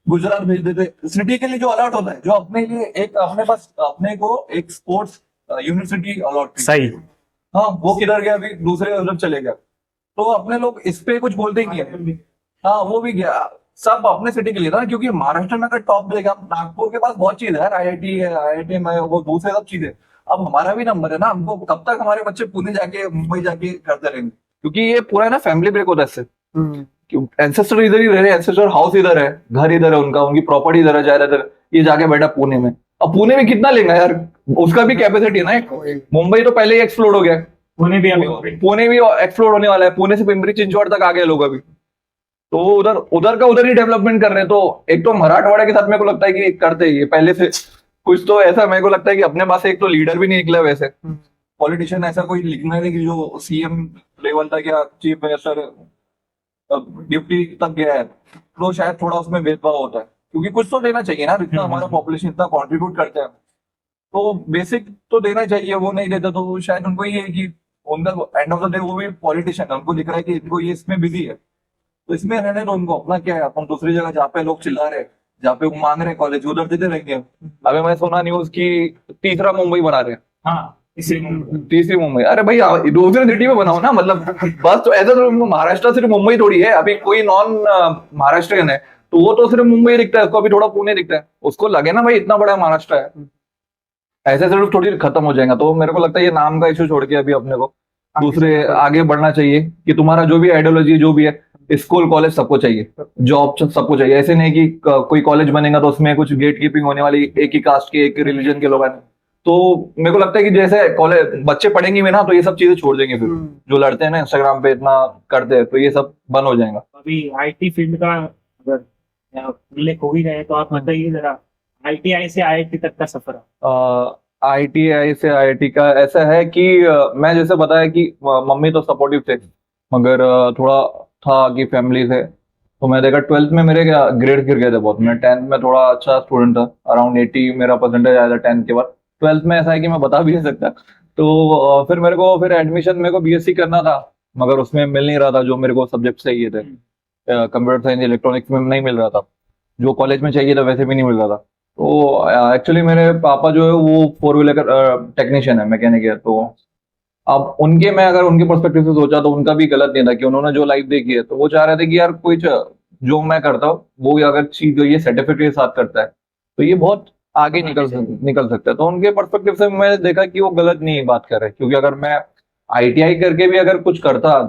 गुजरात भेज देते हैं। सिटी के लिए जो अलर्ट होता है, जो अपने लिए एक अपने पास अपने को एक स्पोर्ट्स यूनिवर्सिटी अलॉट, सही। हाँ वो किधर गया, अभी दूसरे उधर चले गया। तो अपने लोग इस पे कुछ बोलते ही नहीं है। हाँ वो भी गया, सब अपने सिटी के लिए था, क्योंकि महाराष्ट्र में अगर टॉप देगा, नागपुर के पास बहुत चीज है, आईआईटी है, आईआईटी में वो दूसरे सब चीजें। अब हमारा भी नंबर है ना, हमको कब तक हमारे बच्चे पुणे जाके मुंबई जाके करते रहेंगे, क्योंकि ये पूरा है ना फैमिली ब्रेक होता है इससे। एंसेस्टर इधर ही रह रहे, एंसेस्टर हाउस इधर है, घर इधर है उनका, उनकी प्रॉपर्टी इधर है ज्यादातर, ये जाके बैठा पुणे में। अब पुणे में कितना लेगा यार, उसका भी कैपेसिटी है ना एक। मुंबई तो पहले ही एक्सप्लोड हो गया, पुणे भी अभी पुणे भी एक्सप्लोर होने वाला है, पुणे से पिंपरी चिंचवड़ तक आ गए लोग अभी। तो उधर उधर का उधर ही डेवलपमेंट कर रहे हैं। तो एक तो मराठवाड़ा के साथ मेरे को लगता है कि करते ही पहले से कुछ तो ऐसा मेरे को लगता है कि अपने पास एक तो लीडर भी नहीं निकला, वैसे पॉलिटिशियन ऐसा कोई लिखना है कि जो सीएम लेवल तक या चीफ मिनिस्टर डिप्टी तक गया है, तो शायद थोड़ा उसमें भेदभाव होता है, क्योंकि कुछ तो देना चाहिए ना, इतना हमारा पॉपुलेशन इतना कॉन्ट्रीब्यूट करते हैं, तो बेसिक तो देना चाहिए। वो नहीं देता तो शायद उनको ये है कि उनका एंड ऑफ द डे वो भी पॉलिटिशियन है, उनको दिख रहा है कि इनको ये इसमें बिजी है, तो इसमें रहने तो उनको अपना क्या है, अपन दूसरी जगह जहाँ पे लोग चिल्ला रहे, जहाँ पे वो मांग रहे कॉलेज, उधर देते रहेंगे। अभी मैं सुना न्यूज की तीसरा मुंबई बना रहे हैं, हाँ तीसरी मुंबई। अरे भाई दूसरी सिटी में बनाओ ना, मतलब बस। तो ऐसा तो महाराष्ट्र सिर्फ मुंबई थोड़ी है, अभी कोई नॉन महाराष्ट्रियन है तो वो तो सिर्फ मुंबई दिखता है, उसको अभी थोड़ा पुणे दिखता है, उसको लगे ना भाई इतना बड़ा महाराष्ट्र है, ऐसे सिर्फ थोड़ी खत्म हो जाएगा। तो मेरे को लगता है ये नाम का इशू छोड़ के अभी अपने को दूसरे आगे बढ़ना चाहिए, कि तुम्हारा जो भी आइडियोलॉजी जो भी है, स्कूल कॉलेज सबको चाहिए, जॉब सबको चाहिए। ऐसे नहीं कि कोई कॉलेज बनेगा तो उसमें कुछ गेट कीपिंग होने वाली, एक ही कास्ट के एक रिलीजन के लोग आए। तो मेरे को लगता है कि जैसे कॉलेज बच्चे पढ़ेंगे भी ना, तो ये सब चीजें छोड़ देंगे, फिर जो लड़ते हैं ना इंस्टाग्राम पे इतना करते हैं, तो ये सब बंद हो जाएगा। अभी आईटी फील्ड का अगर उल्लेख हो ही गए तो आप बताइए जरा, आईटीआई से आईआईटी तक का सफर। ITI से IIT का ऐसा है कि मैं जैसे बताया कि मम्मी तो सपोर्टिव थे, मगर थोड़ा था कि फैमिली से, तो मैं देखा 12th में मेरे ग्रेड गिर गए थे बहुत। मैं 10th में थोड़ा अच्छा स्टूडेंट था, अराउंड 80 मेरा परसेंटेज आया था 10th के बाद। 12th में ऐसा है कि मैं बता भी नहीं सकता। तो फिर मेरे को फिर एडमिशन मेरे को BSc करना था, मगर उसमें मिल नहीं रहा था जो मेरे को सब्जेक्ट चाहिए थे। कंप्यूटर साइंस इलेक्ट्रॉनिक्स में नहीं मिल रहा था, जो कॉलेज में चाहिए था वैसे भी नहीं मिल रहा था। तो एक्चुअली मेरे पापा जो है वो 4 व्हीलर का टेक्नीशियन है, मैकेनिक है। तो अब उनके, मैं अगर उनके पर्सपेक्टिव से सोचा तो उनका भी गलत नहीं था कि उन्होंने जो लाइफ देखी है, तो वो चाह रहे थे कि यार कोई जो मैं करता हूँ वो अगर चीज जो ये सर्टिफिकेट के साथ करता है तो ये बहुत आगे निकल सकता है। तो उनके पर्सपेक्टिव से मैंने देखा कि वो गलत नहीं बात कर रहे, क्योंकि अगर मैं ITI करके भी अगर कुछ करता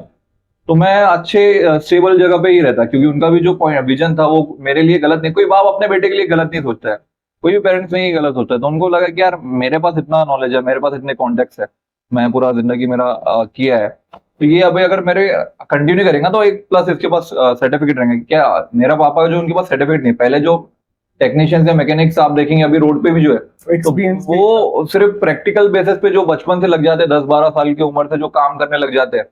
तो मैं अच्छे स्टेबल जगह पे ही रहता, क्योंकि उनका भी जो पॉइंट विजन था वो मेरे लिए गलत नहीं। कोई बाप अपने बेटे के लिए गलत नहीं सोचता है, कोई भी पेरेंट्स नहीं गलत सोचता है। तो उनको लगा कि यार मेरे पास इतना नॉलेज है, मेरे पास इतने कॉन्टेक्ट है, मैं पूरा जिंदगी मेरा किया है, तो ये अभी अगर मेरे कंटिन्यू करेंगे तो एक प्लस इसके पास सर्टिफिकेट रहेंगे। क्या मेरा पापा जो उनके पास सर्टिफिकेट नहीं, पहले जो टेक्नीशियंस या मैकेनिक्स आप देखेंगे अभी रोड पे भी जो है, तो एक्सपीरियंस वो सिर्फ प्रैक्टिकल बेसिस पे जो बचपन से लग जाते हैं, 10-12 साल की उम्र से जो काम करने लग जाते हैं।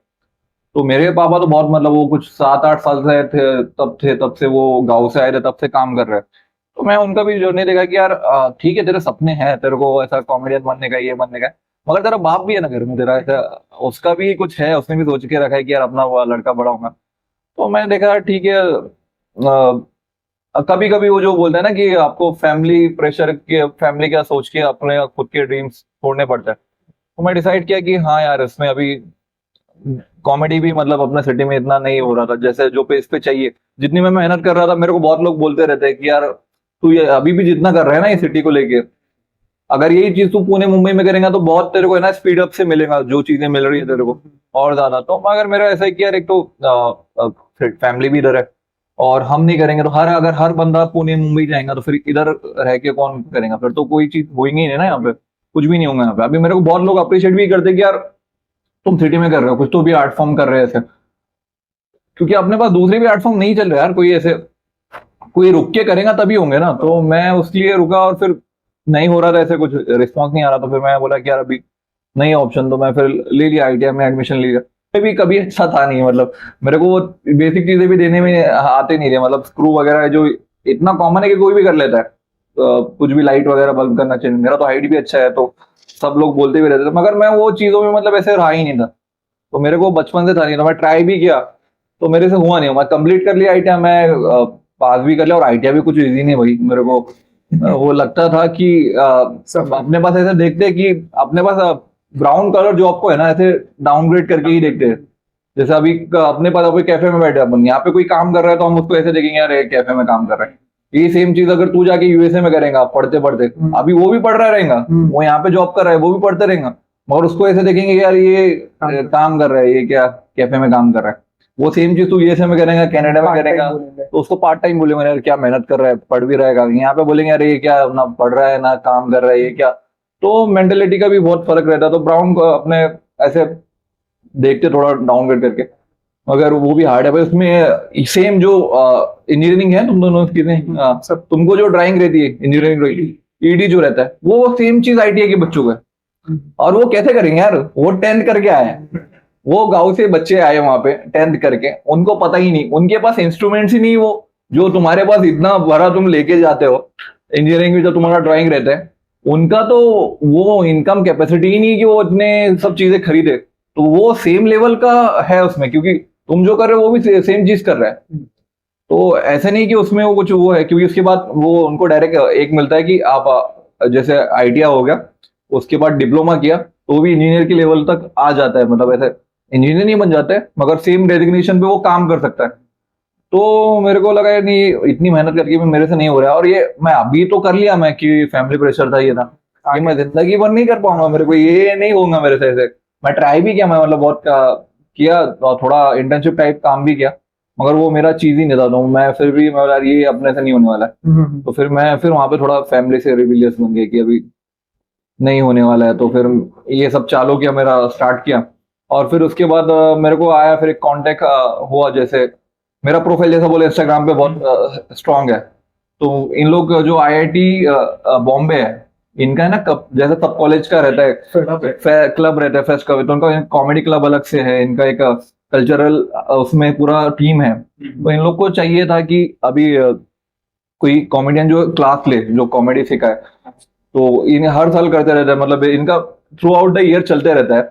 तो मेरे पापा तो बहुत, मतलब वो कुछ 7-8 साल से तब से वो गाँव से आए थे, तब से काम कर रहे हैं। तो मैं उनका भी जर्नी देखा कि यार ठीक है तेरे सपने हैं, तेरे को ऐसा कॉमेडियन बनने का, ये बनने का है, मगर तेरा बाप भी है ना घर में तेरा, ऐसा उसका भी कुछ है, उसने भी सोच के रखा है कि यार अपना वो लड़का बड़ा होगा। तो मैं देखा ठीक है। कभी कभी वो जो बोलते हैं ना कि आपको फैमिली प्रेशर के, फैमिली क्या सोच के अपने खुद के ड्रीम्स छोड़ने पड़ते हैं, तो मैं डिसाइड किया कि हाँ यार इसमें अभी कॉमेडी भी मतलब अपने सिटी में इतना नहीं हो रहा था जैसे जो पेस पे चाहिए। जितनी मैं मेहनत कर रहा था, मेरे को बहुत लोग बोलते रहते हैं कि यार तू ये अभी भी जितना कर रहा है ना ये सिटी को लेके, अगर यही चीज तू पुणे मुंबई में करेगा तो बहुत तेरे को है ना स्पीड अप से मिलेगा जो चीजें मिल रही है तेरे को और ज्यादा। तो मगर मेरा ऐसा है कि यार एक तो फैमिली भी इधर है, और हम नहीं करेंगे तो अगर हर बंदा पुणे मुंबई जाएगा तो फिर इधर रह के कौन करेगा, फिर तो कोई चीज होगी नहीं ना यहाँ पे, कुछ भी नहीं होगा यहाँ पे। अभी मेरे को बहुत लोग अप्रिशिएट भी करते हैं कि यार तुम सिटी में कर रहे हो कुछ तो भी आर्ट फॉर्म कर रहे हैं ऐसे, क्योंकि अपने पास दूसरे भी आर्ट फॉर्म नहीं चल रहे यार, कोई ऐसे कोई रुक के करेगा तभी होंगे ना। तो मैं उसके लिए रुका और फिर नहीं हो रहा था, ऐसे कुछ रिस्पॉन्स नहीं आ रहा, तो फिर मैं बोला कि यार अभी नहीं ऑप्शन, तो मैं फिर ले लिया ITI में एडमिशन लिया। मैं भी कभी अच्छा था नहीं, मतलब मेरे को वो बेसिक चीजें भी देने में आते नहीं थे, मतलब स्क्रू वगैरह जो इतना कॉमन है कि कोई भी कर लेता है। कुछ भी लाइट वगैरह बल्ब करना चाहिए, मेरा तो हाइट भी अच्छा है तो सब लोग बोलते भी रहते थे, मगर मैं वो चीजों में मतलब ऐसे रहा ही नहीं था। तो मेरे को बचपन से था नहीं, तो मैं ट्राई भी किया तो मेरे से हुआ नहीं। मैं कंप्लीट कर लिया ITI, मैं पास भी कर लिया, और ITI भी कुछ इजी नहीं भाई मेरे को। वो लगता था कि अपने पास ऐसे देखते कि अपने पास ब्राउन कलर जॉब को है ना ऐसे डाउनग्रेड करके ही देखते हैं। जैसे अभी अपने पास कोई कैफे में बैठे अपन, यहाँ पे कोई काम कर रहा है तो हम उसको ऐसे देखेंगे यार ये कैफे में काम कर रहा है। ये सेम चीज अगर तू जाके USA में करेगा पढ़ते पढ़ते, अभी वो भी पढ़ रहा रहेगा, वो यहाँ पे जॉब कर रहा है वो भी पढ़ते रहेगा, मगर उसको ऐसे देखेंगे यार ये काम कर रहा है, ये क्या कैफे में काम कर रहा है। वो सेम चीज तू USA में करेगा, कनाडा में करेगा, तो उसको पार्ट टाइम बोलेंगे यार क्या मेहनत कर रहा है, पढ़ भी रहेगा। यहाँ पे बोलेंगे यार ये क्या ना पढ़ रहा है ना काम कर रहा है, ये क्या। तो मेंटेलिटी का भी बहुत फर्क रहता है। तो ब्राउन को अपने ऐसे देखते थोड़ा डाउनग्रेड करके, मगर वो भी हार्ड है भाई। उसमें सेम जो इंजीनियरिंग है तुम दोनों की सब, तुमको जो ड्राइंग रहती है इंजीनियरिंग ED जो रहता है वो सेम चीज ITI के बच्चों का है। और वो कैसे करेंगे यार, वो 10th करके आए हैं, वो गांव से बच्चे आए वहां पे 10th करके, उनको पता ही नहीं, उनके पास इंस्ट्रूमेंट्स ही नहीं वो जो तुम्हारे पास इतना बड़ा तुम लेके जाते हो इंजीनियरिंग में, जो तुम्हारा ड्राइंग रहता है उनका तो वो इनकम कैपेसिटी ही नहीं कि वो इतने सब चीजें खरीदे। तो वो सेम लेवल का है उसमें, क्योंकि तुम जो कर रहे हो वो भी सेम चीज कर रहा है। तो ऐसे नहीं कि उसमें वो कुछ वो है, क्योंकि उसके बाद वो उनको डायरेक्ट एक मिलता है कि आप जैसे ITI हो गया उसके बाद डिप्लोमा किया तो भी इंजीनियर के लेवल तक आ जाता है, मतलब ऐसे इंजीनियर नहीं बन जाते मगर सेम डेजिग्नेशन पे वो काम कर सकता है। तो मेरे को लगा यार नहीं इतनी मेहनत करके भी मेरे से नहीं हो रहा है, और ये मैं अभी तो कर लिया मैं कि फैमिली प्रेशर था ये था, आगे मैं जिंदगी भर नहीं कर पाऊंगा, मेरे को ये नहीं होगा मेरे से ऐसे। मैं ट्राई भी किया, मैं मतलब बहुत किया और थोड़ा इंटर्नशिप टाइप काम भी किया, मगर वो मेरा चीज ही नहीं था। तो मैं फिर भी मैं यार ये अपने से नहीं होने वाला है। तो फिर मैं वहां पे थोड़ा फैमिली से रिलीजियस बन गया कि अभी नहीं होने वाला है। तो फिर ये सब चालू किया, मेरा स्टार्ट किया, और फिर उसके बाद मेरे को आया फिर एक कांटेक्ट हुआ, जैसे मेरा प्रोफाइल जैसा बोले इंस्टाग्राम पे बहुत स्ट्रांग है। तो इन लोग जो IIT बॉम्बे है इनका है ना जैसे सब कॉलेज का रहता है क्लब रहता है फेस्ट का, तो उनका कॉमेडी क्लब अलग से है, इनका एक कल्चरल उसमें पूरा टीम है। तो इन लोग को चाहिए था कि अभी कोई कॉमेडियन जो क्लास ले, जो कॉमेडी सिखाए, तो इन्हें हर साल करते रहता है, मतलब इनका थ्रू आउट द ईयर चलते रहता है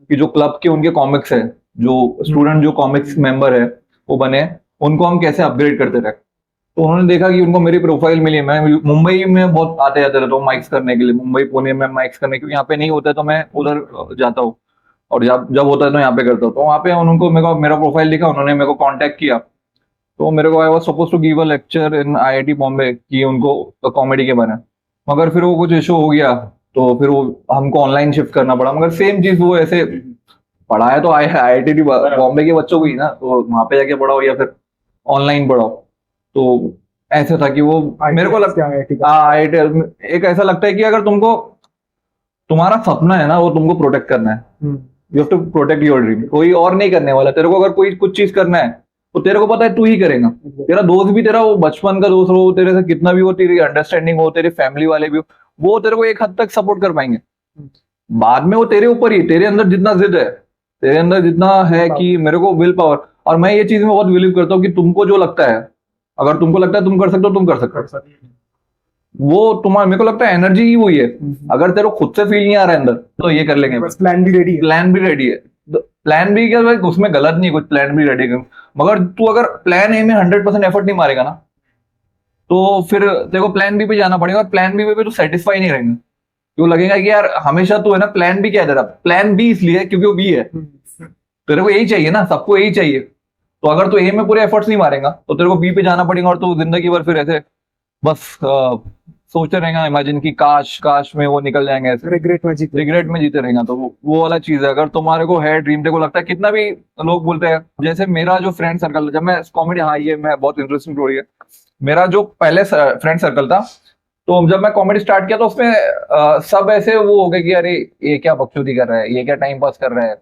कि जो क्लब के उनके कॉमिक्स है, जो स्टूडेंट जो कॉमिक्स मेंबर है वो बने, उनको हम कैसे अपग्रेड करते रहे। तो उन्होंने देखा कि उनको मेरी प्रोफाइल मिली। मैं मुंबई में बहुत आते जाते रहता हूँ माइक्स करने के लिए, मुंबई पुणे में माइक्स करने, क्योंकि यहाँ पे नहीं होता है तो मैं उधर जाता हूँ, और जब जब होता है तो यहाँ पे करता हूँ। तो वहाँ पे उनको मेरा प्रोफाइल दिखा, उन्होंने मेरे को कांटेक्ट किया। तो मेरे को I was suppose to give a lecture in IIT Bombay कि उनको कॉमेडी के बारे में, मगर फिर वो कुछ इशू हो गया, तो फिर वो हमको ऑनलाइन शिफ्ट करना पड़ा। मगर सेम चीज वो ऐसे पढ़ाया तो आईआईटी बॉम्बे के बच्चों को ही ना, तो वहां पे जाके पढ़ाओ या फिर ऑनलाइन पढ़ाओ। तो ऐसा था कि वो मेरे को लगता है आईआईटी एक ऐसा लगता है कि अगर तुमको तुम्हारा सपना है ना वो तुमको प्रोटेक्ट करना है, you have to protect your dream. कोई और नहीं करने वाला। तेरे को अगर कोई कुछ चीज करना है तो तेरे को पता है तू ही करेगा। तेरा दोस्त भी, तेरा वो बचपन का दोस्त हो, तेरे से कितना भी हो, तेरी अंडरस्टैंडिंग हो, तेरी फैमिली वाले भी हो, वो तेरे को एक हद तक सपोर्ट कर पाएंगे। बाद में वो तेरे ऊपर ही, तेरे अंदर जितना जिद है, तेरे अंदर जितना है कि मेरे को विल पावर। और मैं ये चीज में बहुत बिलीव करता हूँ कि तुमको जो लगता है, अगर तुमको लगता है तुम कर सकते हो, तुम कर सकते हो। वो तुम्हारा, मेरे को लगता है एनर्जी ही वही है। अगर तेरे को खुद से फील नहीं आ रहा है अंदर, तो ये कर लेंगे। बस प्लान भी रेडी है। प्लान भी रेडी है। प्लान बी क्या भाई, उसमें गलत नहीं कुछ, प्लान भी रेडी कर, मगर तू अगर प्लान ए में 100% एफर्ट नहीं मारेगा ना, तो फिर तेरे को प्लान बी पे जाना पड़ेगा। और प्लान बी पे तो सेटिस्फाई नहीं रहेंगे, क्यों लगेगा कि यार हमेशा तू है ना प्लान बी क्या है तेरा, प्लान बी इसलिए क्योंकि वो बी है, तेरे को यही चाहिए ना, सबको यही चाहिए। तो अगर तू ए में पूरे एफर्ट्स नहीं मारेगा तो तेरे को बी पे जाना पड़ेगा, और तू जिंदगी भर फिर ऐसे बस सोचते रहेगा, इमेजिन कि काश काश में वो निकल जाएंगे, ऐसे रिग्रेट में जीते रहेगा। तो वो वाला चीज है। अगर तुम्हारे को है ड्रीम, तेरे को लगता है, कितना भी लोग बोलते हैं, जैसे मेरा जो फ्रेंड सर्कल, जब मैं कॉमेडी, हाँ ये मैं बहुत इंटरेस्टिंग स्टोरी है, मेरा जो पहले फ्रेंड सर्कल था, तो जब मैं कॉमेडी स्टार्ट किया तो उसमें सब ऐसे वो हो गए कि अरे ये क्या बकचोदी कर रहा है, ये क्या टाइम पास कर रहा है,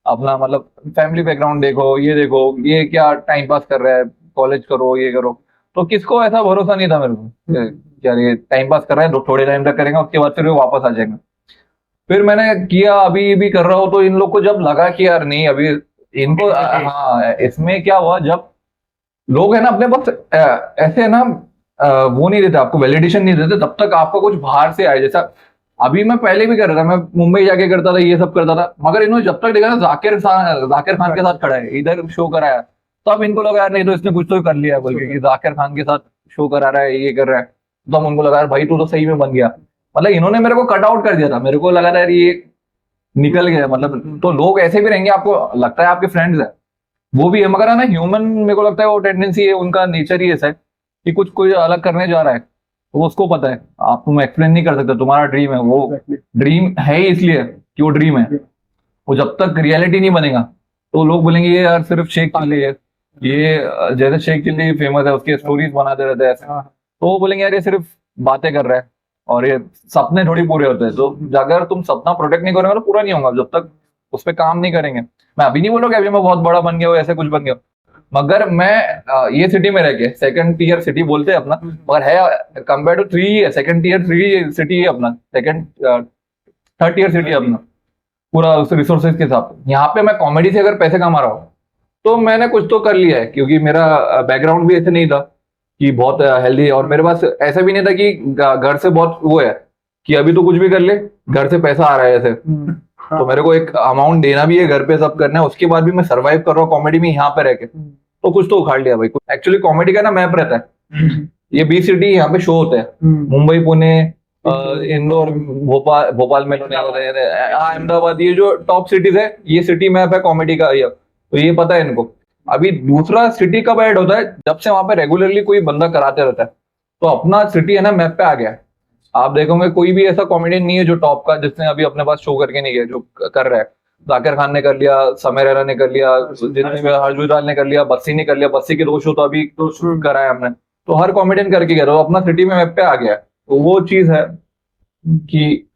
अपना मतलब फैमिली बैकग्राउंड देखो, ये क्या टाइम पास कर रहा है, कॉलेज करो, ये करो। तो किसको ऐसा भरोसा नहीं था मेरे को, यार ये टाइम पास कर रहा है, थोड़े टाइम तक करेंगे, उसके बाद फिर वो वापस आ जाएगा। फिर मैंने किया, अभी भी कर रहा हूँ। तो इन लोग को जब लगा कि यार नहीं अभी इनको, हाँ इसमें क्या हुआ, जब लोग है ना अपने पास ऐसे ना वो नहीं देते आपको, वैलिडेशन नहीं देते तब तक आपको कुछ बाहर से आए। जैसा अभी मैं पहले भी कर रहा था, मैं मुंबई जाके करता था, ये सब करता था, मगर इन्होंने जब तक देखा ना जाकिर खान के साथ खड़ा है, इधर शो कराया, तब इनको लगा यार नहीं तो इसने कुछ तो कर लिया है, बोल के कि जाकिर खान के साथ शो करा रहा है, ये कर रहा है। तो हम उनको लगा यार भाई तू तो सही में बन गया। मतलब इन्होंने मेरे को कट आउट कर दिया था, मेरे को लगा था यार ये निकल गया, मतलब। तो लोग ऐसे भी रहेंगे, आपको लगता है आपके फ्रेंड्स है, वो भी है, मगर है ना ह्यूमन, मेरे को लगता है वो टेंडेंसी है, उनका नेचर ही ऐसा है कि कुछ कोई अलग करने जा रहा है, वो उसको पता है, आप तुम एक्सप्लेन नहीं कर सकते। तुम्हारा ड्रीम है, वो ड्रीम है ही इसलिए कि वो ड्रीम है। वो जब तक रियलिटी नहीं बनेगा तो लोग बोलेंगे ये यार सिर्फ शेख चिल्ली है, ये जैसे शेख चिल्ली फेमस है, उसके स्टोरीज बनाते रहते हैं ऐसे, तो वो बोलेंगे यार ये सिर्फ बातें कर रहा है, और ये सपने थोड़ी पूरे होते हैं। तो अगर तुम सपना प्रोटेक्ट नहीं करोगे तो पूरा नहीं होगा, जब तक उस पर काम नहीं करेंगे। मैं अभी नहीं बोलूंगा अभी मैं बहुत बड़ा बन गया हूँ, ऐसे कुछ बन गया, मगर मैं ये सिटी में रह के, सेकंड टीयर सिटी बोलते हैं अपना, मगर है compare to second tier 3 city है अपना, सेकंड थर्ड टीयर सिटी है अपना, पूरा उस रिसोर्सेज के साथ। यहाँ पे मैं कॉमेडी से अगर पैसे कमा रहा हूँ तो मैंने कुछ तो कर लिया है, क्योंकि मेरा बैकग्राउंड भी ऐसे नहीं था कि बहुत हेल्दी, और मेरे पास ऐसा भी नहीं था कि घर से बहुत वो है कि अभी तो कुछ भी कर ले, घर से पैसा आ रहा है ऐसे। तो मेरे को एक अमाउंट देना भी है, घर पे सब करना है, उसके बाद भी मैं सर्वाइव कर रहा हूँ कॉमेडी में यहाँ पे रह के, तो कुछ तो उखाड़ लिया भाई। एक्चुअली कॉमेडी का ना मैप रहता है, ये 20 सिटी यहाँ पे शो होते हैं, मुंबई, पुणे, इंदौर, भोपाल में अहमदाबाद, ये जो टॉप सिटीज है, ये सिटी मैप है कॉमेडी का, ये तो ये पता है इनको। अभी दूसरा सिटी कब ऐड होता है, जब से वहां पे रेगुलरली कोई बंदा कराते रहता है, तो अपना सिटी है ना मैप पे आ गया है। आप देखोगे कोई भी ऐसा कॉमेडियन नहीं है जो टॉप का, जिसने अभी अपने पास शो करके नहीं गया, जो कर रहा है। जाकिर खान ने कर लिया, समय रैना ने कर लिया, जितने भी हरजुलाल ने कर लिया, बस्सी ने कर लिया, बस्सी के 2 शो तो अभी तो शुरू कराया हमने, तो हर कॉमेडियन करके गया, तो अपना सिटी में मैप पे आ गया है। तो वो चीज है कि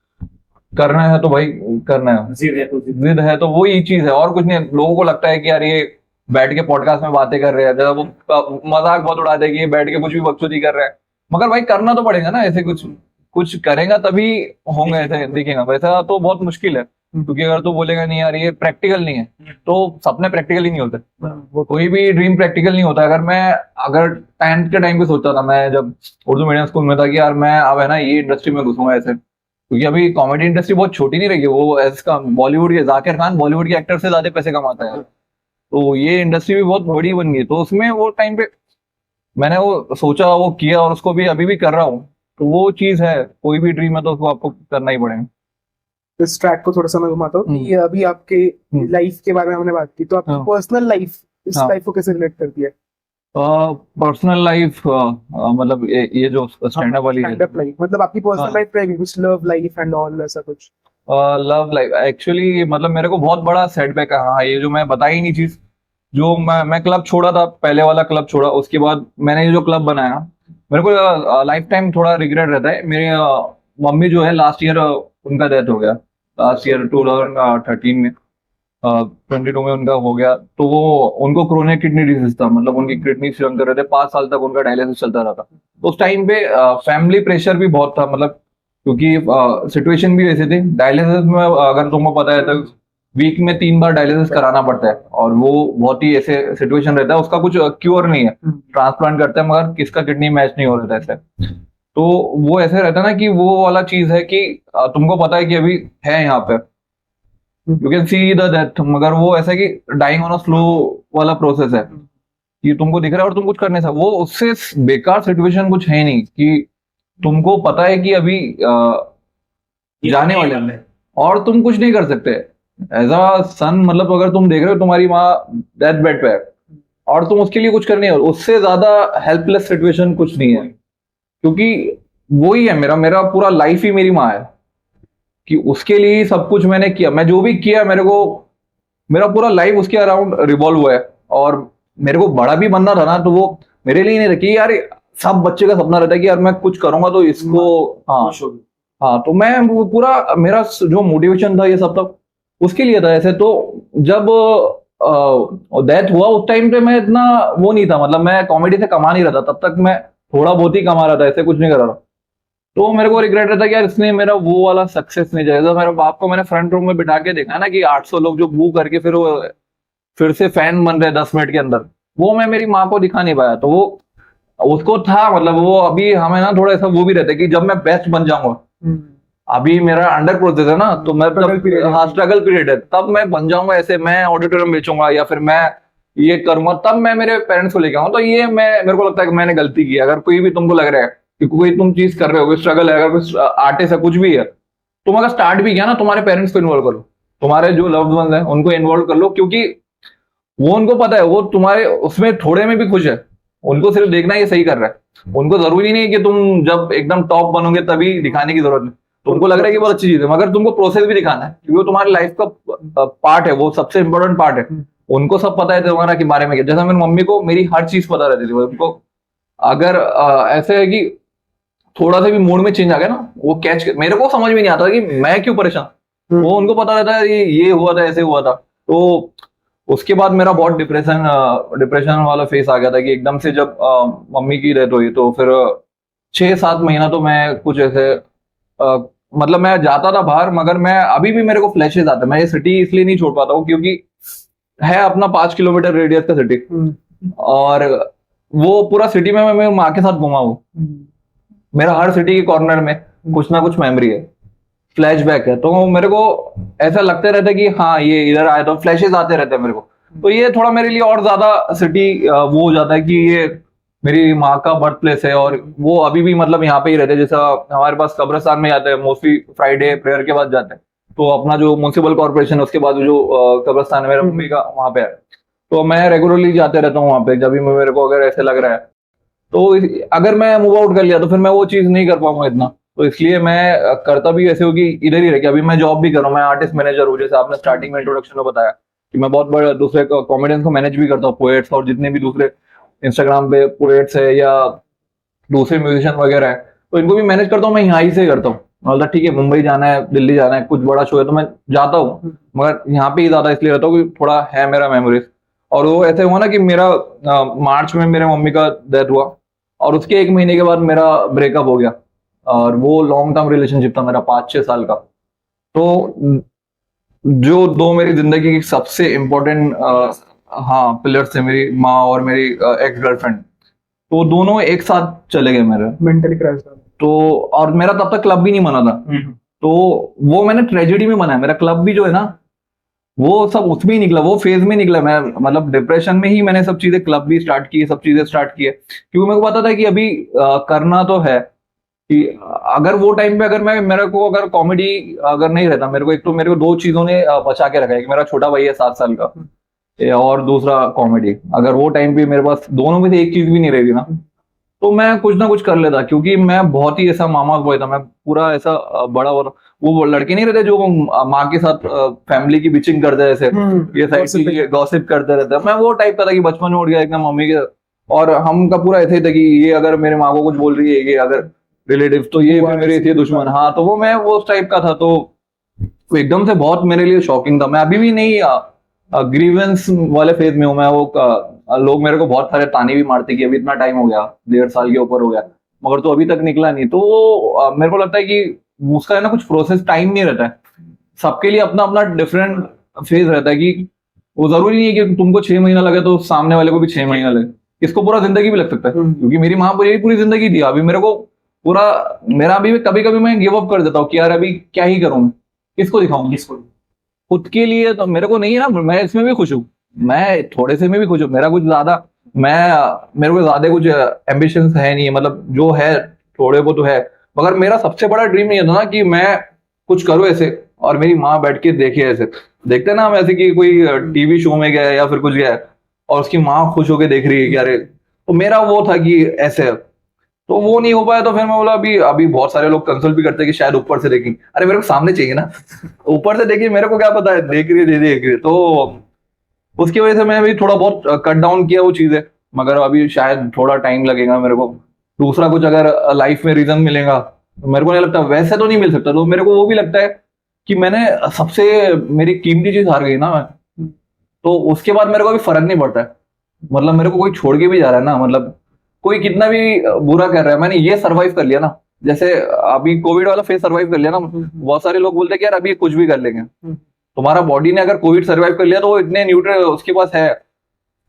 करना है तो भाई करना है, जिद है तो वही चीज है, और कुछ नहीं। लोगों को लगता है कि यार ये बैठ के पॉडकास्ट में बातें कर रहे हैं, जब वो मजाक बहुत उड़ाते हैं कि ये बैठ के कुछ भी बकचोदी कर रहे हैं, मगर भाई करना तो पड़ेगा ना, ऐसे कुछ कुछ करेगा तभी होंगे, ऐसे दिखेगा, वैसा तो बहुत मुश्किल है। क्योंकि अगर तू बोलेगा नहीं यार ये प्रैक्टिकल नहीं है, तो सपने प्रैक्टिकल ही नहीं होते, वो कोई भी ड्रीम प्रैक्टिकल नहीं होता। अगर 10th के टाइम पे सोचता था मैं, जब उर्दू मीडियम स्कूल में था, कि यार मैं अब है ना ये इंडस्ट्री में घुसूंगा ऐसे, क्योंकि अभी कॉमेडी इंडस्ट्री बहुत छोटी नहीं रही है, वो इसका बॉलीवुड के जाकिर खान बॉलीवुड के एक्टर से ज्यादा पैसे कमाता है, तो ये इंडस्ट्री भी बहुत बड़ी बन गई। तो उसमें वो टाइम पे मैंने वो सोचा, वो किया, और उसको भी अभी भी कर रहा हूँ। तो वो चीज है, कोई भी ड्रीम है तो उसको आपको करना ही पड़ेगा। इस ट्रैक को थोड़ा सा मैं घुमाता हूँ कि अभी आपके लाइफ के बारे में हमने बात की, तो आपकी हाँ। पर्सनल लाइफ इस हाँ। लाइफ को कैसे रिलेट करती है? पर्सनल लाइफ मतलब ये जो स्टैंड अप वाली है, स्टैंड अप लाइफ मतलब आपकी पर्सनल हाँ। लाइफ रहेगी, कुछ लव लाइफ एंड ऑल ऐसा कुछ? लव लाइफ एक्चुअली मतलब मेरे को बहुत बड़ा सेटबैक है। हाँ, ये जो मैं बताई ही नहीं चीज, जो मैं क्लब छोड़ा था, पहले वाला क्लब छोड़ा, उसके बाद मैंने ये जो क्लब बनाया, मेरे को लाइफ टाइम थोड़ा रिग्रेट रहता है। मेरे मम्मी जो है लास्ट ईयर उनका डेथ हो गया, लास्ट ईयर 2013 में, 22 में उनका हो गया। तो वो उनको क्रोनिक किडनी डिजीज था, मतलब उनकी किडनी श्रिंक कर रहे थे, 5 साल तक उनका डायलिसिस चलता रहा था। तो उस टाइम पे फैमिली प्रेशर भी बहुत था, मतलब क्योंकि सिचुएशन भी वैसे थी। डायलिसिस में अगर तुमको पता है तो वीक में 3 बार डायलिसिस कराना पड़ता है, और वो बहुत ही ऐसे सिचुएशन रहता है, उसका कुछ क्योर नहीं है। ट्रांसप्लांट करते हैं मगर किसका किडनी मैच नहीं हो रहा था ऐसे। तो वो ऐसे रहता है ना कि वो वाला चीज है कि तुमको पता है कि अभी है यहाँ पे, you can see the death, मगर वो ऐसा है कि डाइंग ऑन अ स्लो वाला प्रोसेस है, कि तुमको दिख रहा है और तुम कुछ करने से, वो उससे बेकार सिचुएशन कुछ है नहीं, कि तुमको पता है कि अभी जाने वाले हैं और तुम कुछ नहीं कर सकते एज अ सन। मतलब अगर तुम देख रहे हो तुम्हारी माँ डेथ बेड पे है और तुम उसके लिए कुछ करने हो, उससे ज्यादा हेल्पलेस सिचुएशन कुछ नहीं है। क्योंकि वो ही है, मेरा पूरा लाइफ ही मेरी माँ है, कि उसके लिए ही सब कुछ मैंने किया। मैं जो भी किया, मेरा पूरा लाइफ उसके अराउंड रिवॉल्व हुआ है। और मेरे को बड़ा भी बनना था ना, तो वो मेरे लिए नहीं रखी यार। सब बच्चे का सपना रहता है कि यार मैं कुछ करूंगा तो इसको, हाँ हाँ, तो मैं वो पूरा मेरा जो मोटिवेशन था ये सब तक उसके लिए था ऐसे। तो जब डेथ हुआ उस टाइम पे मैं इतना वो नहीं था, मतलब मैं कॉमेडी से कमा नहीं रहा था तब तक, मैं थोड़ा बहुत ही कमा रहा था, ऐसे कुछ नहीं कर रहा था। तो मेरे को रिग्रेट रहता कि यार इसने मेरा वो वाला सक्सेस नहीं जाएगा। मेरे बाप को मैंने फ्रंट रूम में बिठा के देखा ना कि 800 लोग जो बू करके फिर से फैन बन रहे 10 मिनट के अंदर, वो मैं मेरी माँ को दिखा नहीं पाया। तो वो उसको था, मतलब वो अभी हमें ना थोड़ा ऐसा वो भी रहता है कि जब मैं बेस्ट बन जाऊंगा, अभी मेरा अंडर प्रोसेस है ना, तो मैं हाँ स्ट्रगल पीरियड है, तब मैं बन जाऊंगा ऐसे, मैं ऑडिटोरियम बेचूंगा या फिर मैं ये करूंगा, तब मैं मेरे पेरेंट्स को लेके आऊंगा। तो ये मेरे को लगता है कि मैंने गलती की। अगर कोई भी तुमको लग रहा है कि कोई तुम चीज कर रहे हो, कोई स्ट्रगल है, अगर कोई आर्टिस्ट है, कुछ भी है, तुम अगर स्टार्ट भी किया ना, तुम्हारे पेरेंट्स को इन्वॉल्व करो, तुम्हारे जो लव्ड वंस हैं उनको इन्वॉल्व कर लो, क्योंकि वो उनको पता है, वो तुम्हारे उसमें थोड़े में भी खुश है। उनको सिर्फ देखना ये सही कर रहा है, उनको जरूरी नहीं है कि तुम जब एकदम टॉप बनोगे तभी दिखाने की जरूरत नहीं। तुमको लग रहा है कि बहुत अच्छी चीज है, मगर तुमको प्रोसेस भी दिखाना है, क्योंकि वो तुम्हारी लाइफ का पार्ट है, वो सबसे इंपॉर्टेंट पार्ट है। उनको सब पता है तुम्हारा के बारे में। जैसा मेरी मम्मी को मेरी हर चीज पता रहती थी, उनको अगर ऐसे है कि थोड़ा सा भी मूड में चेंज आ गया ना, वो कैच, मेरे को समझ में नहीं आता कि मैं क्यों परेशान, वो उनको पता रहता है ये हुआ था, ऐसे हुआ था। तो उसके बाद मेरा बहुत डिप्रेशन वाला फेस आ गया था, कि एकदम से जब मम्मी की डेथ हुई, तो फिर 6-7 महीना तो मैं कुछ ऐसे मतलब मैं जाता था बाहर, मगर मैं अभी भी मेरे को फ्लैशेस आते हैं। मैं ये सिटी इसलिए नहीं छोड़ पाता हूँ क्योंकि है अपना 5 किलोमीटर रेडियस का सिटी, और वो पूरा सिटी में मैं माँ के साथ घुमा हूँ। मेरा हर सिटी के कॉर्नर में कुछ ना कुछ मेमोरी है, फ्लैशबैक है। तो मेरे को ऐसा लगते रहता है कि हाँ ये इधर आया, तो फ्लैशेस आते रहते हैं मेरे को। तो ये थोड़ा मेरे लिए और ज्यादा सिटी वो हो जाता है कि ये मेरी माँ का बर्थ प्लेस है, और वो अभी भी मतलब यहाँ पे ही रहते हैं। जैसा हमारे पास कब्रिस्तान में जाते हैं मोस्टली, फ्राइडे प्रेयर के बाद जाते हैं, तो अपना जो म्युनिसिपल कॉर्पोरेशन है उसके बाद जो कब्रिस्तान है मेरा मम्मी का, वहाँ पे है। तो मैं रेगुलरली जाते रहता हूँ वहाँ पे, जब भी मेरे को अगर ऐसे लग रहा है। तो अगर मैं मूव आउट कर लिया तो फिर मैं वो चीज नहीं कर पाऊंगा इतना। तो इसलिए मैं करता भी ऐसे हो कि इधर ही रह के, अभी मैं जॉब भी कर रहा हूँ, मैं आर्टिस्ट मैनेजर हूँ। जैसे आपने स्टार्टिंग में इंट्रोडक्शन में बताया कि मैं बहुत बड़े दूसरे कॉमेडियंस को मैनेज भी करता हूँ, पोएट्स और जितने भी दूसरे इंस्टाग्राम पे पोएट्स है या दूसरे म्यूजिशियन वगैरह है, तो इनको भी मैनेज करता हूँ। मैं यहाँ ही से करता हूँ, मतलब ठीक है मुंबई जाना है, दिल्ली जाना है, कुछ बड़ा शो है तो मैं जाता हूँ, मगर यहाँ पे ही ज्यादा इसलिए रहता हूँ कि थोड़ा है मेरा मेमोरीज। और वो ऐसे हुआ ना कि मेरा मार्च में मेरे मम्मी का डेथ हुआ, और उसके 1 महीने के बाद मेरा ब्रेकअप हो गया और वो लॉन्ग टर्म रिलेशनशिप था मेरा 5-6 साल का। तो जो दो मेरी जिंदगी की सबसे इम्पोर्टेंट हाँ पिलर्स थे, मेरी माँ और मेरी एक्स गर्लफ्रेंड, तो दोनों एक साथ चले गए मेरे। मेंटली क्रैश तो और मेरा तब तक क्लब भी नहीं बना था, तो वो मैंने ट्रेजेडी में मनाया। मेरा क्लब भी जो है ना वो सब उसमें ही निकला, वो फेज में निकला। मैं मतलब डिप्रेशन में ही मैंने सब चीजें, क्लब भी स्टार्ट की, सब चीजें स्टार्ट की है, क्योंकि मेरे को पता था कि अभी करना तो है कि अगर वो टाइम पे अगर मैं मेरे को अगर कॉमेडी अगर नहीं रहता, मेरे को एक तो मेरे को दो चीजों ने बचा के रखा है। एक मेरा छोटा भाई है 7 साल का, और दूसरा कॉमेडी। अगर वो टाइम पे मेरे पास दोनों में से एक चीज भी नहीं रहेगी ना, तो मैं कुछ ना कुछ कर लेता, क्योंकि मैं बहुत ही ऐसा मामा बॉय था। मैं पूरा ऐसा बड़ा वो लड़के नहीं रहते जो माँ के साथ फैमिली की बिचिंग करते हैं, ऐसे ये साइड गॉसिप करते रहते हैं। मैं वो टाइप का था कि बचपन में उठ गया एकदम मम्मी के, और हम का पूरा ऐसे ही था कि ये अगर मेरे माँ को कुछ बोल रही है, ये अगर रिलेटिव, तो ये फिर मेरे थे दुश्मन। हाँ, तो वो मैं वो टाइप का था। तो एकदम से बहुत मेरे लिए शॉकिंग था। मैं अभी भी नहीं ग्रीवेंस वाले फेज में हूँ मैं। वो लोग मेरे को बहुत सारे ताने भी मारते कि अभी इतना टाइम हो गया, 1.5 साल के ऊपर हो गया, मगर तो अभी तक निकला नहीं। तो वो मेरे को लगता है कि उसका है ना कुछ प्रोसेस, टाइम नहीं रहता है। सबके लिए अपना अपना डिफरेंट फेज रहता है, कि वो जरूरी नहीं है कि तुमको 6 महीना लगे तो सामने वाले को भी 6 महीना लगे, इसको पूरा जिंदगी भी लग सकता है। क्योंकि मेरी माँ पूरी पूरी जिंदगी दी, अभी मेरे को पूरा मेरा अभी कभी कभी मैं गिव अप कर देता हूँ कि यार अभी क्या ही करूँ, किसको दिखाऊं, किसको। खुद के लिए तो मेरे को नहीं है ना, मैं इसमें भी खुश हूँ, मैं थोड़े से में भी खुश हूँ। मेरा कुछ ज्यादा मेरे को ज्यादा कुछ एम्बिशंस है नहीं, मतलब जो है थोड़े वो तो है। मगर मेरा सबसे बड़ा ड्रीम ये था ना कि मैं कुछ करूँ ऐसे, और मेरी माँ बैठ के देखे ऐसे। देखते ना हम ऐसे कि कोई टीवी शो में गया या फिर कुछ गया और उसकी माँ खुश होके देख रही है कि अरे, तो मेरा वो था कि ऐसे। तो वो नहीं हो पाया, तो फिर मैं बोला अभी अभी बहुत सारे लोग कंसल्ट भी करते हैं कि शायद ऊपर से देखें। अरे मेरे को सामने चाहिए ना, ऊपर से देखिए, मेरे को क्या पता है, देख रही है देख रही है। तो उसकी वजह से मैं भी थोड़ा बहुत कट डाउन किया वो चीजें। मगर अभी शायद थोड़ा टाइम लगेगा मेरे को, दूसरा कुछ अगर लाइफ में रीजन मिलेगा तो मेरे को नहीं लगता, वैसे तो नहीं मिल सकता। तो मेरे को वो भी लगता है कि मैंने सबसे मेरी कीमती चीज हार गई ना मैं, तो उसके बाद मेरे को अभी फर्क नहीं पड़ता है। मतलब मेरे को कोई छोड़ के भी जा रहा है ना, मतलब कोई कितना भी बुरा कर रहा है, मैंने ये सर्वाइव कर लिया ना। जैसे अभी कोविड वाला फेज सर्वाइव कर लिया ना, बहुत सारे लोग बोलते हैं कि यार अभी कुछ भी कर लेंगे। तुम्हारा बॉडी ने अगर कोविड सर्वाइव कर लिया तो वो इतने न्यूट्रल उसके पास है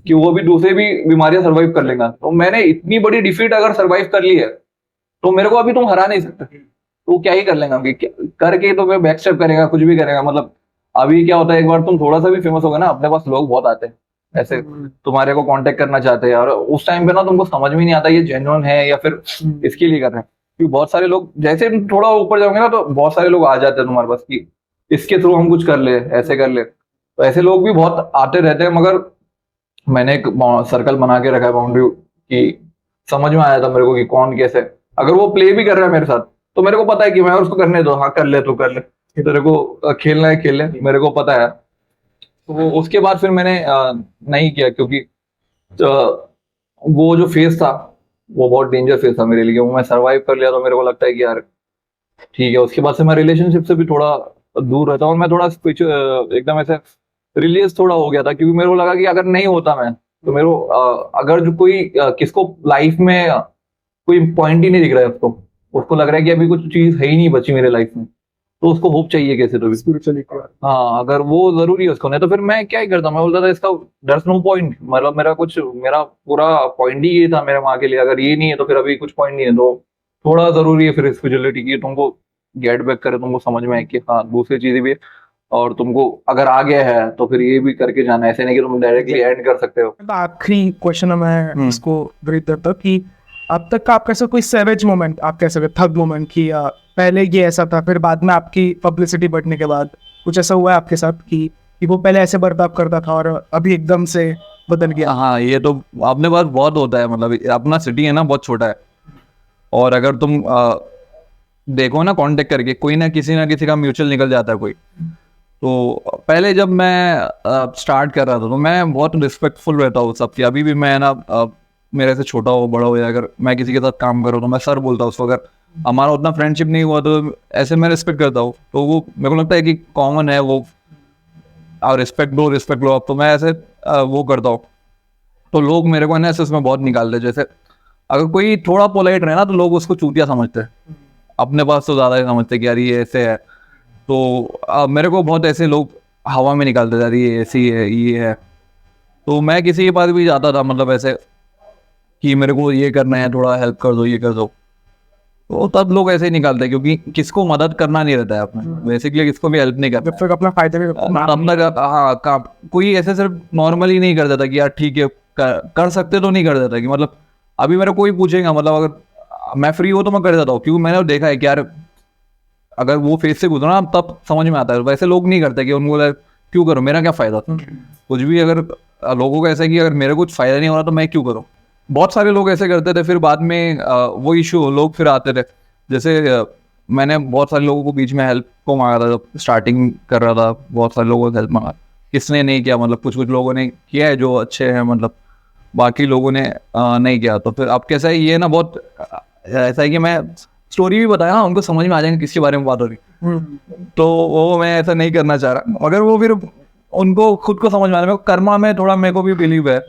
कि वो भी दूसरे भी बीमारियां सर्वाइव कर लेगा। तो मैंने इतनी बड़ी डिफीट अगर सर्वाइव कर ली है, तो मेरे को अभी तुम हरा नहीं सकते। तो क्या ही कर लेगा करके, तो मैं बैक स्टेप करेगा, कुछ भी करेगा। मतलब अभी क्या होता है, एक बार तुम थोड़ा सा भी फेमस होगा ना, अपने पास लोग बहुत आते हैं ऐसे, तुम्हारे को कांटेक्ट करना चाहते हैं, और उस टाइम पे ना तुमको समझ में नहीं आता ये जेन्युइन है या फिर इसके लिए कर रहे हैं। क्योंकि बहुत सारे लोग, जैसे तुम थोड़ा ऊपर जाओगे ना, तो बहुत सारे लोग आ जाते हैं तुम्हारे पास कि इसके थ्रू हम कुछ कर ले, ऐसे कर ले। तो ऐसे लोग भी बहुत आते रहते हैं। मगर मैंने एक सर्कल बना के रखा है, बाउंड्री, कि समझ में आया था मेरे को कि कौन कैसे। अगर वो प्ले भी कर रहा है मेरे साथ, तो मेरे को पता है कि मैं उसको करने दो, हाँ कर ले तू कर ले, तेरे को खेलना है खेल ले, मेरे को पता है। तो वो उसके बाद फिर मैंने नहीं किया, क्योंकि वो जो फेज था वो बहुत डेंजर फेज था मेरे लिए। वो मैं सरवाइव कर लिया, तो मेरे को लगता है कि यार ठीक है। उसके बाद से मैं रिलेशनशिप से भी थोड़ा दूर रहता हूँ, और मैं थोड़ा एकदम ऐसे रिलीज थोड़ा हो गया था, क्योंकि मेरे को लगा कि अगर नहीं होता मैं, तो मेरे को अगर जो कोई किसको लाइफ में कोई पॉइंट ही नहीं दिख रहा है उसको, उसको लग रहा है कि अभी कुछ चीज है ही नहीं बची मेरे लाइफ में, तो उसको होप चाहिए कैसे तो भी। स्पिरिचुअली हाँ, अगर वो जरूरी है उसको, नहीं तो फिर मैं क्या ही करता। मैं बोलता था इसका दर्स नो पॉइंट, मतलब मेरा पूरा पॉइंट ही ये था मेरे माँ के लिए। अगर ये नहीं है तो फिर अभी कुछ पॉइंट नहीं है। तो थोड़ा जरूरी है फिर स्पिरिचुअलिटी की, तुमको गेट बैक करे, तुमको समझ में आए कि हाँ दूसरी चीजें भी है, और तुमको अगर आ गया है तो फिर ये भी करके जाना है। ऐसे नहीं कि तुम डायरेक्टली एंड कर सकते हो। आखिरी क्वेश्चन मैं इसको ब्रीफ देता हूँ कि अब तक का आपका ऐसा कोई सेवेज मोमेंट, आप कह सकते थग मोमेंट, कि पहले ये ऐसा था, फिर बाद में आपकी पब्लिसिटी बढ़ने के बाद कुछ ऐसा हुआ है आपके साथ कि वो पहले ऐसे बर्ताव करता था और अभी एकदम से बदल गया? हाँ, ये तो अपने पास बहुत होता है। मतलब अपना सिटी है ना, बहुत छोटा है, और अगर तुम देखो ना कांटेक्ट करके, कोई ना किसी का म्यूचुअल निकल जाता है कोई। तो पहले जब मैं स्टार्ट कर रहा था, तो मैं बहुत रिस्पेक्टफुल रहता हूँ सबकी। अभी भी मैं ना मेरे से छोटा हो बड़ा हो, या अगर मैं किसी के साथ काम करूँ तो मैं सर बोलता हूँ उसको। अगर हमारा उतना फ्रेंडशिप नहीं हुआ तो ऐसे मैं रिस्पेक्ट करता हूँ। तो वो मेरे को लगता है कि कॉमन है वो, और रिस्पेक्ट लो अब। तो मैं ऐसे वो करता हूँ। तो लोग मेरे को ना ऐसे उसमें बहुत निकालते हैं। जैसे अगर कोई थोड़ा पोलाइट रहे ना, तो लोग उसको चूतिया समझते हैं, अपने पास तो ज़्यादा ही समझते कि यार ये ऐसे है, तो मेरे को बहुत ऐसे लोग हवा में निकालते जा रही है, ऐसी है, ये है। तो मैं किसी के पास भी जाता था, मतलब ऐसे कि मेरे को ये करना है, थोड़ा हेल्प कर दो, ये कर दो, तो तब लोग ऐसे ही निकालते हैं, क्योंकि किसको मदद करना नहीं रहता है अपने, बेसिकली किसको भी हेल्प नहीं करना जब तक अपना फायदा भी तब तक। हाँ, काम कोई ऐसे सिर्फ नॉर्मली नहीं कर देता कि यार ठीक है कर सकते, तो नहीं कर देता कि मतलब अभी मेरे कोई पूछेगा, मतलब अगर मैं फ्री हो तो मैं कर देता हूँ, क्योंकि मैंने देखा है कि यार अगर वो फेस से गुजरना तब समझ में आता है। वैसे लोग नहीं करते कि उनको लगे, क्यों करो, मेरा क्या फ़ायदा, कुछ भी। अगर लोगों को ऐसा है कि अगर मेरे कुछ फ़ायदा नहीं हो रहा तो मैं क्यों करूँ। बहुत सारे लोग ऐसे करते थे, फिर बाद में वो इशू लोग फिर आते थे। जैसे मैंने बहुत सारे लोगों को बीच में हेल्प को मांगा था, जब स्टार्टिंग कर रहा था बहुत सारे लोगों को हेल्प मांगा, किसने नहीं किया, मतलब कुछ कुछ लोगों ने किया है जो अच्छे हैं, मतलब बाकी लोगों ने नहीं किया। तो फिर अब कैसा है, ये ना बहुत ऐसा है कि मैं स्टोरी भी बताया, हाँ, उनको समझ में आ जाएंगे किसके बारे में बात हो रही, तो वो मैं ऐसा नहीं करना चाह रहा। मगर वो फिर उनको खुद को समझ में आने में, कर्मा में थोड़ा मेरे को भी बिलीव है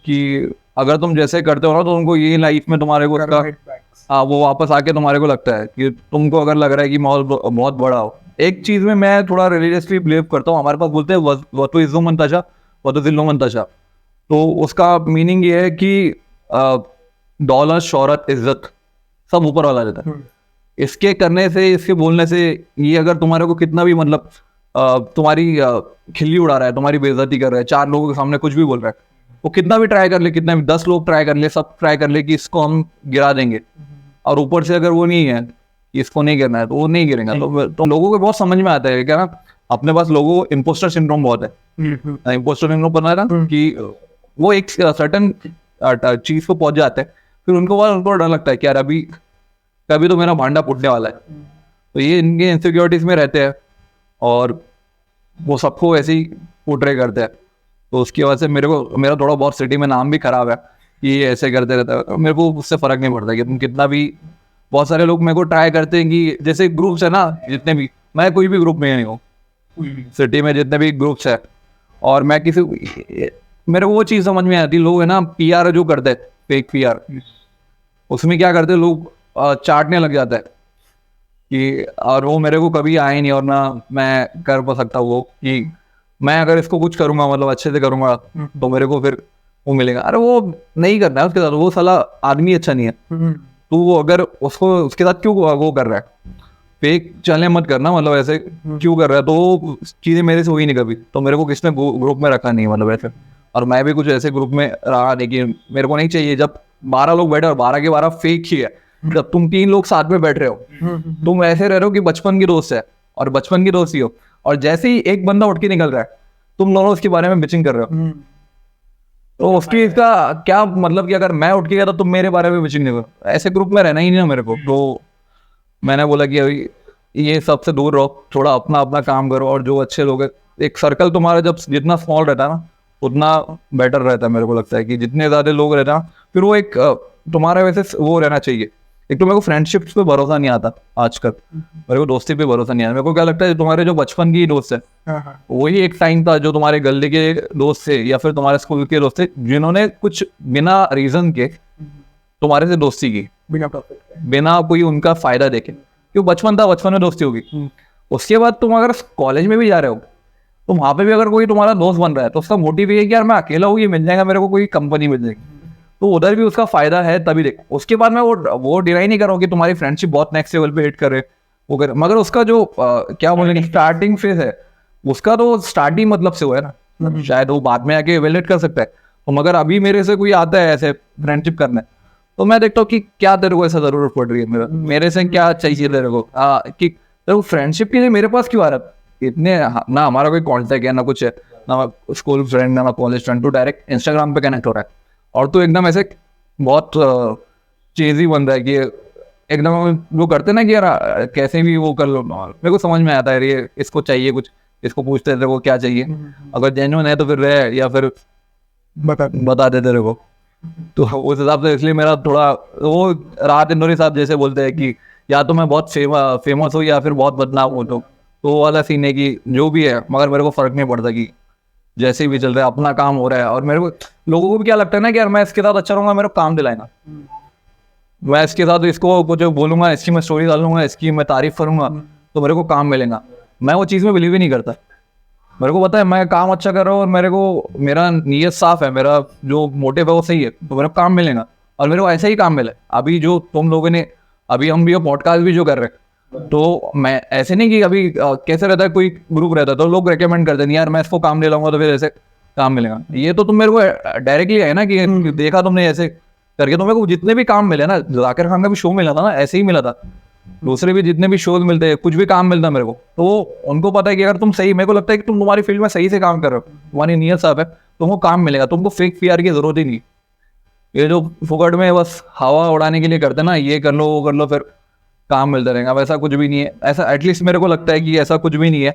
कि अगर तुम जैसे करते हो ना, तो उनको ये लाइफ में तुम्हारे को उसका हाँ वो वापस आके तुम्हारे को लगता है कि तुमको अगर लग रहा है कि माहौल बहुत बड़ा हो। एक चीज़ में मैं थोड़ा रिलीजियसली बिलीव करता हूँ, हमारे पास बोलते हैं वतु इज्जो मंताशा वतु जिल्लो मंताशा, तो उसका मीनिंग ये है कि दौलत, शोहरत, इज्जत सब ऊपर वाला रहता है। इसके करने से, इसके बोलने से, ये अगर तुम्हारे को कितना भी मतलब तुम्हारी खिल्ली उड़ा रहा है, तुम्हारी बेइज्जती कर रहा है, 4 लोगों के सामने कुछ भी बोल रहा है, वो कितना भी ट्राई कर ले, कितना भी 10 लोग ट्राई कर ले, सब ट्राई कर ले कि इसको हम गिरा देंगे, और ऊपर से अगर वो नहीं है कि इसको नहीं गिरना है, तो वो नहीं गिरेगा। तो लोगों को बहुत समझ में आता है क्या ना, अपने पास लोगों को इम्पोस्टर सिंड्रोम बहुत है। इम्पोस्टर सिंड्रोम पता है ना, कि वो एक सर्टन चीज को पहुंच जाते हैं, फिर उनको डर लगता है कि यार अभी कभी तो मेरा भांडा फूटने वाला है। तो ये इनके इनसिक्योरिटीज में रहते हैं, और वो सबको ऐसे ही पोर्ट्रे करते हैं। तो उसकी वजह से मेरा थोड़ा बहुत सिटी में नाम भी खराब है कि ये ऐसे करते रहता है। मेरे को उससे फ़र्क नहीं पड़ता कि तुम कितना भी, बहुत सारे लोग मेरे को ट्राई करते हैं कि जैसे ग्रुप्स है ना, जितने भी, मैं कोई भी ग्रुप में नहीं हूँ सिटी में, जितने भी ग्रुप्स है, और मैं किसी, मेरे को वो चीज़ समझ में आती, लोग है ना PR जो करते हैं, फेक PR, उसमें क्या करते हैं लोग, चाटने लग जाता है कि, और वो मेरे को कभी आए नहीं, और ना मैं कर पा सकता वो कि मैं अगर इसको कुछ करूंगा, मतलब अच्छे से करूंगा, तो मेरे को फिर वो मिलेगा। अरे वो नहीं करना है उसके साथ, वो साला आदमी अच्छा नहीं है, तो वो अगर उसको उसके साथ क्यों वो कर रहा है, फेक चले मत करना, मतलब ऐसे क्यों कर रहा है। तो वो चीज़ें मेरे से हुई नहीं कभी, तो मेरे को किसने ग्रुप में रखा नहीं, मतलब ऐसे। और मैं भी कुछ ऐसे ग्रुप में रहा नहीं कि मेरे को नहीं चाहिए। जब 12 लोग बैठे और 12 के 12 फेक ही है, जब तुम 3 लोग साथ में बैठ रहे हो, तुम ऐसे रह रहे हो कि बचपन की दोस्त है और बचपन की दोस्ती हो, और जैसे ही एक बंदा उठ के निकल रहा है, तुम दोनों उसके बारे में बिचिंग कर रहे हो, तो उसकी इसका क्या मतलब कि अगर मैं उठ के गया तो तुम मेरे बारे में बिचिंग नहीं करो। ऐसे ग्रुप में रहना ही नहीं ना मेरे को। तो मैंने बोला कि अभी ये सबसे दूर रहो, थोड़ा अपना अपना काम करो, और जो अच्छे लोग हैं, एक सर्कल तुम्हारा जब जितना स्मॉल रहता है ना, उतना बेटर रहता है। मेरे को लगता है कि जितने ज़्यादा लोग रहते हैं, फिर वो एक तुम्हारा वैसे वो रहना चाहिए। एक तो मेरे को फ्रेंडशिप्स पे भरोसा नहीं आता आजकल, मेरे को दोस्ती पे भरोसा नहीं आता। मेरे को क्या लगता है, तुम्हारे जो बचपन की दोस्त है, वही एक टाइम था जो तुम्हारे गले के दोस्त थे, या फिर तुम्हारे स्कूल के दोस्त थे, जिन्होंने कुछ बिना रीजन के तुम्हारे से दोस्ती की, बिना कोई उनका फायदा देखे। क्यों, बचपन था, बचपन में दोस्ती होगी। उसके बाद तुम अगर कॉलेज में भी जा रहे हो, तो वहां पे भी अगर कोई तुम्हारा दोस्त बन रहा है, तो उसका मोटिव ये है कि यार मैं अकेला हूँ, ये मिल जाएगा मेरे को, कोई कंपनी मिल जाएगी, तो उधर भी उसका फायदा है, तभी देख। उसके बाद मैं वो डिनाई नहीं कर रहा हूँ कि तुम्हारी फ्रेंडशिप बहुत नेक्स्ट लेवल पे हिट करे, वो करे, मगर उसका जो क्या बोलेंगे स्टार्टिंग फेज है, उसका तो स्टार्टिंग मतलब से हुआ है ना, शायद वो बाद में आके एवेल्यूएट कर सकता है। तो मगर अभी मेरे से कोई आता है ऐसे फ्रेंडशिप करने, तो मैं देखता हूँ कि क्या तेरे को ऐसा जरूरत पड़ रही है, मेरे से क्या चाहिए तेरे को, कि तेरे को फ्रेंडशिप के लिए मेरे पास क्यों आ रहा है इतने। ना हमारा कोई कॉन्टेक्ट है, ना कुछ है, ना स्कूल फ्रेंड, ना कॉलेज फ्रेंड, तो डायरेक्ट इंस्टाग्राम पे कनेक्ट हो रहा है, और तो एकदम ऐसे बहुत चीज़ी बन रहा है कि एकदम वो करते ना कि यार कैसे भी वो कर लो। मेरे को समझ में आता है ये इसको चाहिए कुछ, इसको पूछते तेरे को क्या चाहिए, अगर जेन्युइन है तो फिर रहे, या फिर बता दे तेरे को। तो उस हिसाब से इसलिए मेरा थोड़ा वो राहत इंदौरी साहब जैसे बोलते हैं कि या तो मैं बहुत फेमस हूँ या फिर बहुत बदनाम हो, तो वो वाला सीन है कि जो भी है, मगर मेरे को फर्क नहीं पड़ता कि जैसे भी चल रहा है, अपना काम हो रहा है। और मेरे को लोगों को भी क्या लगता है ना कि यार मैं इसके साथ अच्छा रहूंगा, मेरे को काम दिलाएगा, मैं इसके साथ इसको कुछ बोलूंगा, इसकी मैं स्टोरी डालूंगा, इसकी मैं तारीफ करूंगा तो मेरे को काम मिलेगा। मैं वो चीज़ में बिलीव ही नहीं करता। मेरे को पता है मैं काम अच्छा कर रहा हूँ और मेरे को मेरा नीयत साफ है, मेरा जो मोटिव है वो सही है, तो मेरे को काम मिलेगा। और मेरे को ऐसा ही काम मिला। अभी जो तुम लोगों ने, अभी हम भी पॉडकास्ट भी जो कर रहे हैं, तो मैं ऐसे नहीं कि अभी कैसे रहता है, कोई ग्रुप रहता है तो लोग रेकमेंड करते हैं यार मैं इसको काम ले लाऊंगा तो फिर ऐसे काम मिलेगा। ये तो तुम मेरे को डायरेक्टली है ना कि देखा तुमने ऐसे करके, तो मेरे को जितने भी काम मिले ना, जाकिर खान का भी शो मिला था ना, ऐसे ही मिला था। दूसरे भी जितने भी शोज मिलते हैं, कुछ भी काम मिलता है मेरे को, तो उनको पता है कि अगर तुम सही, मेरे को लगता है कि तुम तुम्हारी फील्ड में सही से काम कर रहे हो, तुम्हारी नीयत साफ है, तुमको काम मिलेगा। तुमको फेक पीआर की जरूरत ही नहीं। ये जो फुकट में बस हवा उड़ाने के लिए करते हैं ना, ये कर लो वो कर लो फिर काम मिलता रहेगा, वैसा कुछ भी नहीं है। ऐसा एटलीस्ट मेरे को लगता है कि ऐसा कुछ भी नहीं है,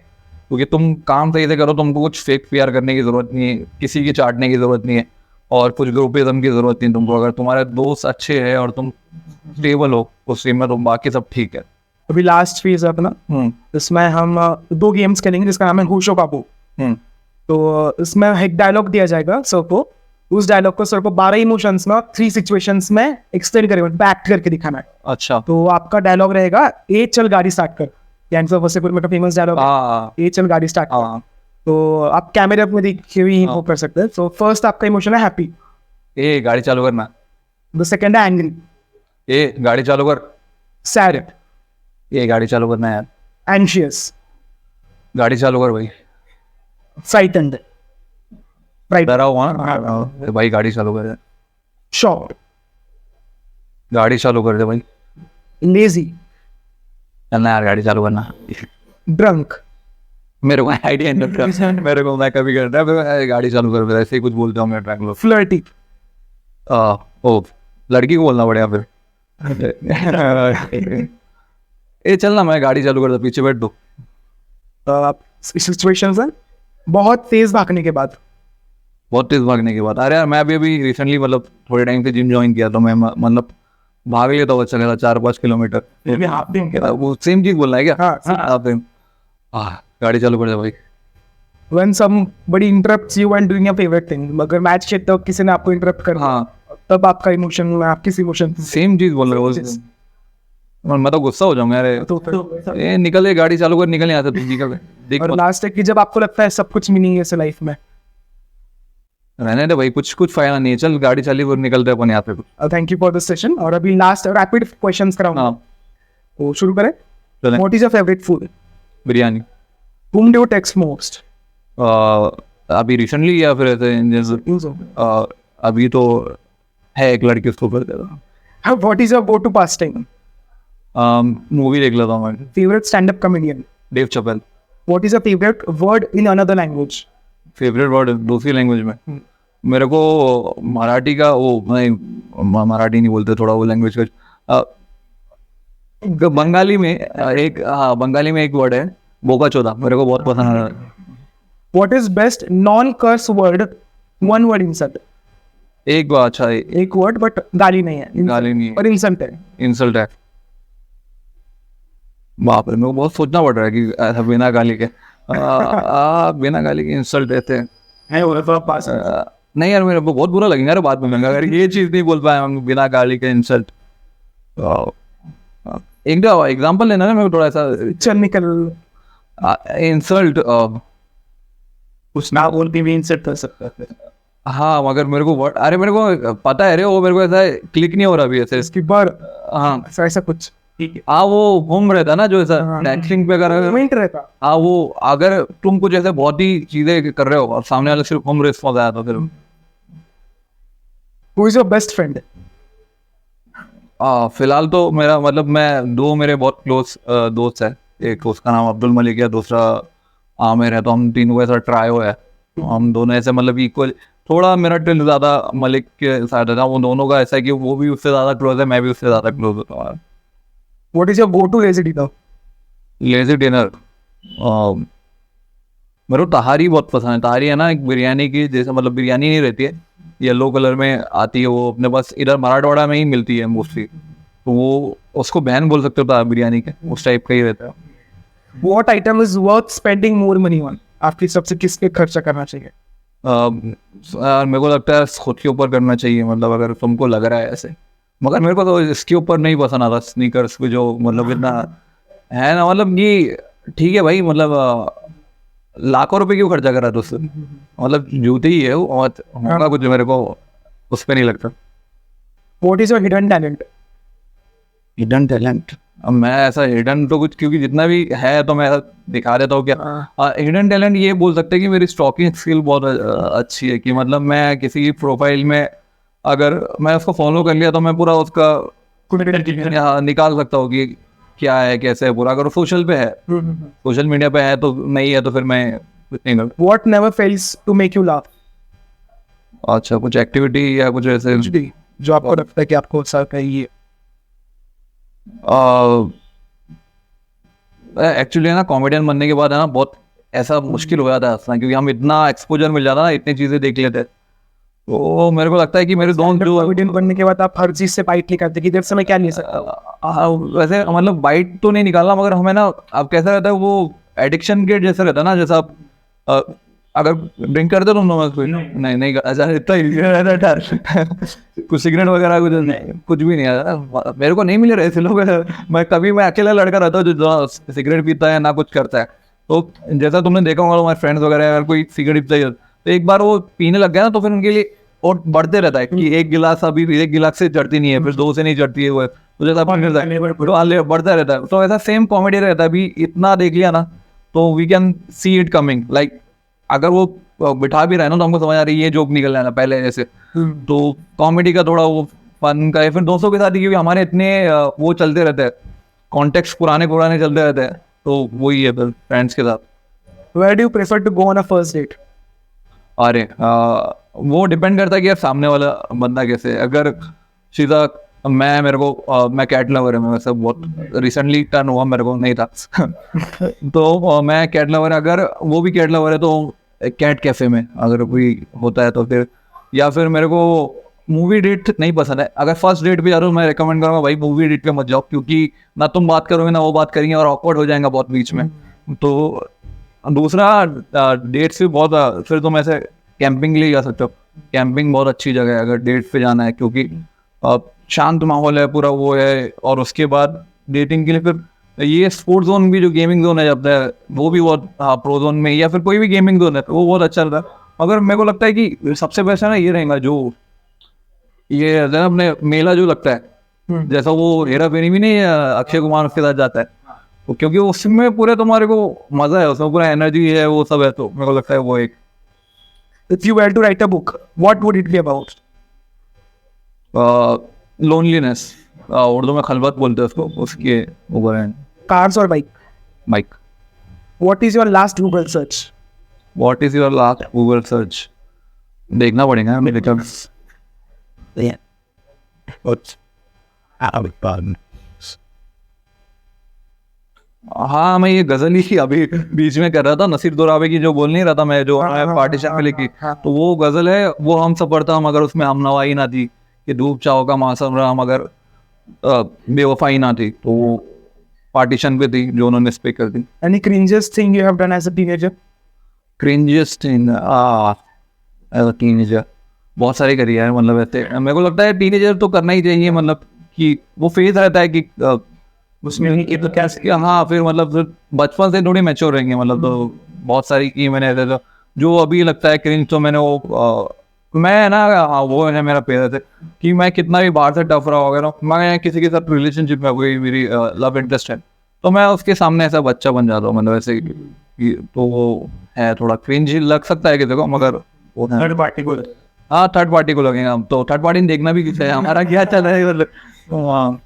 क्योंकि तुम काम सही से करो, तुमको कुछ फेक पीआर करने की जरूरत नहीं है, किसी की चाटने की जरूरत नहीं है, और कुछ ग्रुपिज्म की जरूरत नहीं तुमको। अगर तुम्हारे दोस्त अच्छे हैं और तुम स्टेबल हो उस टीम में, तो बाकी सब ठीक है। अभी लास्ट फेज है अपना, इसमें हम 2 गेम्स खेलेंगे जिसका नाम है होशो काबू। तो इसमें एक डायलॉग दिया जाएगा सर को, उस डायलॉग को सर को 12 इमोशंस में 3 सिचुएशंस में एक्सप्लेन करेगा, एक्ट करके दिखाना है। अच्छा, तो आपका डायलॉग रहेगा ए चल गाड़ी स्टार्ट कर, यानी सर वैसे कोई फेमस डायलॉग है, ए चल गाड़ी स्टार्ट कर। तो आप कैमरे में देखिए भी वो कर सकते हैं। तो फर्स्ट आपका इमोशन है हैप्पी, ए गाड़ी चालू करना। द सेकंड है एंग्री, ए गाड़ी चालू कर। सैड, ये गाड़ी चालू करना है यार, एंशियस, गाड़ी चालू कर भाई। फ्राइटेंड, डरा हुआ ना भाई, गाड़ी चालू कर दे, शॉक्ड, गाड़ी चालू कर दे भाई, लेजी, चलना यार गाड़ी चालू करना। ड्रंक, मेरे को आइडिया नहीं, मेरे को मैं कभी करता है गाड़ी चालू कर, फिर ऐसे ही कुछ बोलता हूँ मैं ट्रैक लोग। फ्लर्टी, ओ लड़की को बोलना पड़ेगा फिर। ए चलना, मैं गाड़ी चालू कर दे, पीछे बैठ दो। सिचुएशंस है बहुत तेज भागने के बाद, बहुत तेज भागने के बाद। अरे यार मैं अभी रिसेंटली मतलब थोड़े टाइम से जिम ज्वाइन किया, तो मैं मतलब भाग लेता हूँ, चलेगा 4-5 किलोमीटर। वो सेम चीज बोलना है क्या? हाँ, गाड़ी चालू कर दे भाई। when somebody interrupts you while doing your favorite thing, अगर मैच खेलते हो किसी ने आपको इंटरप्ट कर, हाँ, तब आपका इमोशन, आप किस इमोशन सेम चीज बोल रहे हो। मैं तो गुस्सा हो जाऊंगा यार, तो ये निकल, ये गाड़ी चालू कर, निकल यहाँ से, तू निकल देख। और लास्ट है कि जब आपको लगता है सब कुछ मीनिंगलेस है लाइफ में, रहने दे भाई, कुछ फायदा नहीं है, चल गाड़ी चालू कर, निकलते अपन यहाँ पे। Thank you for this session. और अभी लास्ट रैपिड क्वेश्चंस कराऊंगा, हाँ तो शुरू करें। चलें। What is your favourite food? Biryani. whom do you text most? अभी रिसेंटली या फिर ऐसे अभी तो है एक लड़की, उसको कर देता। What is your go-to pastime? Movie देख लेता हूँ मैं। Favorite stand-up comedian? देव चपल। What is your favorite word in another language? Favourite word दूसरी लैंग्वेज में मेरे को मराठी का, वो नहीं मराठी नहीं बोलते, थोड़ा वो लैंग्वेज का बंगाली में एक, हाँ बंगाली में एक वर्ड है बोका चोदा, मेरे को बहुत पसंद है। What is best non-curse word? One word insult. एक बार अच्छा है, एक word but गाली नहीं है, गाली नहीं है, और insult है। इंसल्ट है। बाप रे, मेरे को बहुत सोचना पड़ रहा है कि ऐसा बिना गाली के बिना गाली के इंसल्ट देते हैं। नहीं यार, मेरे को बहुत बुरा लगेगा यार बाद में अगर ये चीज नहीं बोल पाए हम, बिना गाली के इंसल्ट। एक दो एग्जांपल लेना ना मेरे को थोड़ा सा। चल निकल। इंसल्ट कुछ ना बोलते भी इंसल्ट कर सकता है। हाँ, मगर मेरे को वर्ड, अरे मेरे को पता है रे, वो मेरे को ऐसा क्लिक नहीं हो रहा अभी ऐसे। इसकी बार हाँ ऐसा कुछ ठीक है। हाँ, वो होम रहता ना जो ऐसा टैक्सिंग पे अगर, मोमेंट रहता। हाँ वो अगर तुम कुछ ऐसे बहुत ही चीजें कर रहे हो और सामने वाले सिर्फ होम रिस्पॉन्स आया तो फिर। Who is your best friend? फिलहाल तो मेरा मतलब मैं दो मेरे बहुत क्लोज दोस्त है, एक उसका नाम अब्दुल मलिक है, दूसरा आमिर है। तो हम तीनों ऐसा ट्रायो है, तो हम दोनों ऐसे मतलब इक्वल, थोड़ा मेरा टिल ज्यादा मलिक के साथ था, वो दोनों का ऐसा है कि वो भी उससे ज्यादा क्लोज है, मैं भी उससे ज्यादा क्लोज होता हूँ। What is your go-to lazy dinner? Lazy dinner मेरे को तहारी बहुत पसंद है। तहारी है ना एक बिरयानी की जैसे, मतलब बिरयानी नहीं रहती है, येलो कलर में आती है, वो अपने पास इधर मराठवाड़ा में ही मिलती है मोस्टली, तो वो उसको बहन बोल सकते हो बिरयानी के, उस टाइप का ही रहता है। What item is worth spending more money on? आपकी सबसे किस पे खर्चा करना चाहिए? मेरे को लगता है खुद के ऊपर करना चाहिए, मतलब अगर तुमको लग रहा है ऐसे मगर मेरे को तो इसके ऊपर नहीं पसंद आता स्नीकर्स पे, जो मतलब इतना है ना, मतलब ये ठीक है भाई, मतलब लाखों रुपए क्यों खर्चा करा तो उससे, मतलब जूते ही है वो, और होगा कुछ मेरे को उस पे नहीं लगता। What is your hidden talent? Hidden talent, अब मैं ऐसा हिडन तो कुछ, क्योंकि जितना भी है तो मैं ऐसा दिखा देता हूँ क्या। हिडन टैलेंट ये बोल सकते हैं कि मेरी स्टॉकिंग स्किल बहुत अच्छी है, कि मतलब मैं किसी की प्रोफाइल में अगर मैं उसको फॉलो कर लिया तो मैं पूरा उसका निकाल सकता हूँ कि क्या है कैसे है पूरा। अगर सोशल पे है, सोशल मीडिया पे है तो नहीं है तो फिर मैं कुछ नहीं करता। What never fails to make you laugh? अच्छा, कुछ एक्टिविटी या कुछ ऐसे जो आपको लगता है कि आपको सर ये एक्चुअली ना कॉमेडियन बनने के बाद है ना बहुत ऐसा मुश्किल हो जाता है हंसना, क्योंकि हम इतना एक्सपोजर मिल जाता है ना, इतनी चीजें देख लेते हैं। तो मेरे को लगता है कि मेरे दोस्त जो कॉमेडियन बनने के बाद आप हर चीज से बाइट नहीं करते कि इधर से मैं क्या नहीं सकता। वैसे मतलब बाइट तो नहीं निकालना, मगर हमें ना अब कैसा रहता है वो एडिक्शन के जैसा रहता है ना, जैसा आप अगर ड्रिंक करते हो तुम लोग नहीं अच्छा इतना easy रहता है। कुछ सिगरेट वगैरह कुछ नहीं, कुछ भी नहीं आता मेरे को, नहीं मिले रहे ऐसे लोग। मैं अकेला लड़का रहता हूँ जो सिगरेट पीता है ना कुछ करता है। तो जैसा तुमने देखा होगा हमारे फ्रेंड्स वगैरह अगर कोई सिगरेट पीता है तो एक बार वो पीने लग गया ना तो फिर उनके लिए और बढ़ते रहता है कि एक गिलास, अभी एक गिलास से चढ़ती नहीं है, फिर 2 से नहीं चढ़ती है वो, तो जैसा बढ़ता रहता है। तो ऐसा सेम कॉमेडी रहता है, अभी इतना देख लिया ना तो we can see it coming, like अगर वो बिठा भी रहा है ना तो हमको समझ आ रही है ये जोक निकल जाना पहले जैसे। तो कॉमेडी का थोड़ा वो फन का है, फिर दोस्तों के साथ ही, क्योंकि हमारे इतने वो चलते रहते हैं, कॉन्टेक्स्ट पुराने चलते रहते हैं, तो वही है फिर फ्रेंड्स के साथ। Where do you prefer to go on a first date? अरे वो डिपेंड करता है कि यार सामने वाला बंदा कैसे है। अगर सीधा मैं कैट लवर है, मैं वैसे बहुत रिसेंटली टर्न हुआ, मेरे को नहीं था। तो मैं कैट लवर है, अगर वो भी कैट लवर है तो कैट कैफे में अगर कोई होता है तो फिर, या फिर मेरे को मूवी डेट नहीं पसंद है। अगर फर्स्ट डेट पे जा रहा हूँ मैं रिकमेंड करूँगा भाई मूवी डेट पे मत जाओ, क्योंकि ना तुम बात करोगे ना वो बात करेंगे और ऑकवर्ड हो जाएगा बहुत बीच में। तो दूसरा डेट से बहुत फिर तुम ऐसे कैंपिंग के लिए जा सकते हो। कैंपिंग बहुत अच्छी जगह है अगर डेट पे जाना है, क्योंकि शांत माहौल है पूरा वो है। और उसके बाद डेटिंग के लिए फिर ये स्पोर्ट्स जोन भी, जो गेमिंग जोन है जब है वो भी बहुत प्रो जोन में, या फिर कोई भी गेमिंग जोन है तो वो बहुत अच्छा रहता है। मगर मेरे को लगता है कि सबसे बेस्ट है ना ये रहेगा जो ये है ना अपने मेला जो लगता है, जैसा वो हेरा फेरी भी नहीं अक्षय कुमार उसके साथ जाता है, तो क्योंकि उसमें पूरे तुम्हारे को मजा है, उसमें पूरा एनर्जी है वो सब है, तो मेरे को लगता है वो एक। If you were to write a book, what would it be about? Loneliness, Urdu में खलबत बोलते हैं उसको, उसके ऊपर है। Cars or bike? Bike. What is your last Google search? What is your last Google search, देखना पड़ेगा मेरे को। हाँ मैं ये गजल ही अभी बीच में कर रहा था, नसीर दोराबे की जो बोल नहीं रहा था मैं, जो पार्टीशन में लिखी, तो वो गजल है, वो हम सफर था मगर उसमें हम नवाई ना थी, कि धूप चाव का मौसम रहा मगर बेवफाई ना थी, तो वो पार्टीशन पे थी जो उन्होंने स्पीक कर दी। Any cringiest thing you have done as a teenager? Cringiest thing as a teenager, बहुत सारी करी है मतलब। ऐसे मेरे को लगता है टीनेजर तो करना ही चाहिए, मतलब कि वो फेज रहता है कि उसमें ये तो क्या, हाँ फिर मतलब फिर बचपन से थोड़ी मैच्योर रहेंगे, मतलब तो बहुत सारी की मैंने ऐसे तो जो अभी लगता है क्रिंज, तो मैंने वो मैं ना, हाँ वो है मेरा पेयर है कि मैं कितना भी बाहर से टफ रहा वगैरह, मैं किसी के साथ रिलेशनशिप में कोई मेरी लव इंटरेस्ट है तो मैं उसके सामने ऐसा बच्चा बन जाता हूँ, मतलब ऐसे तो वो है थोड़ा क्रिंज लग सकता है किसी को, मगर वो थर्ड पार्टी को हाँ थर्ड पार्टी को लगेगा, तो थर्ड पार्टी देखना भी किसी है हमारा क्या चल रहा है मतलब। हाँ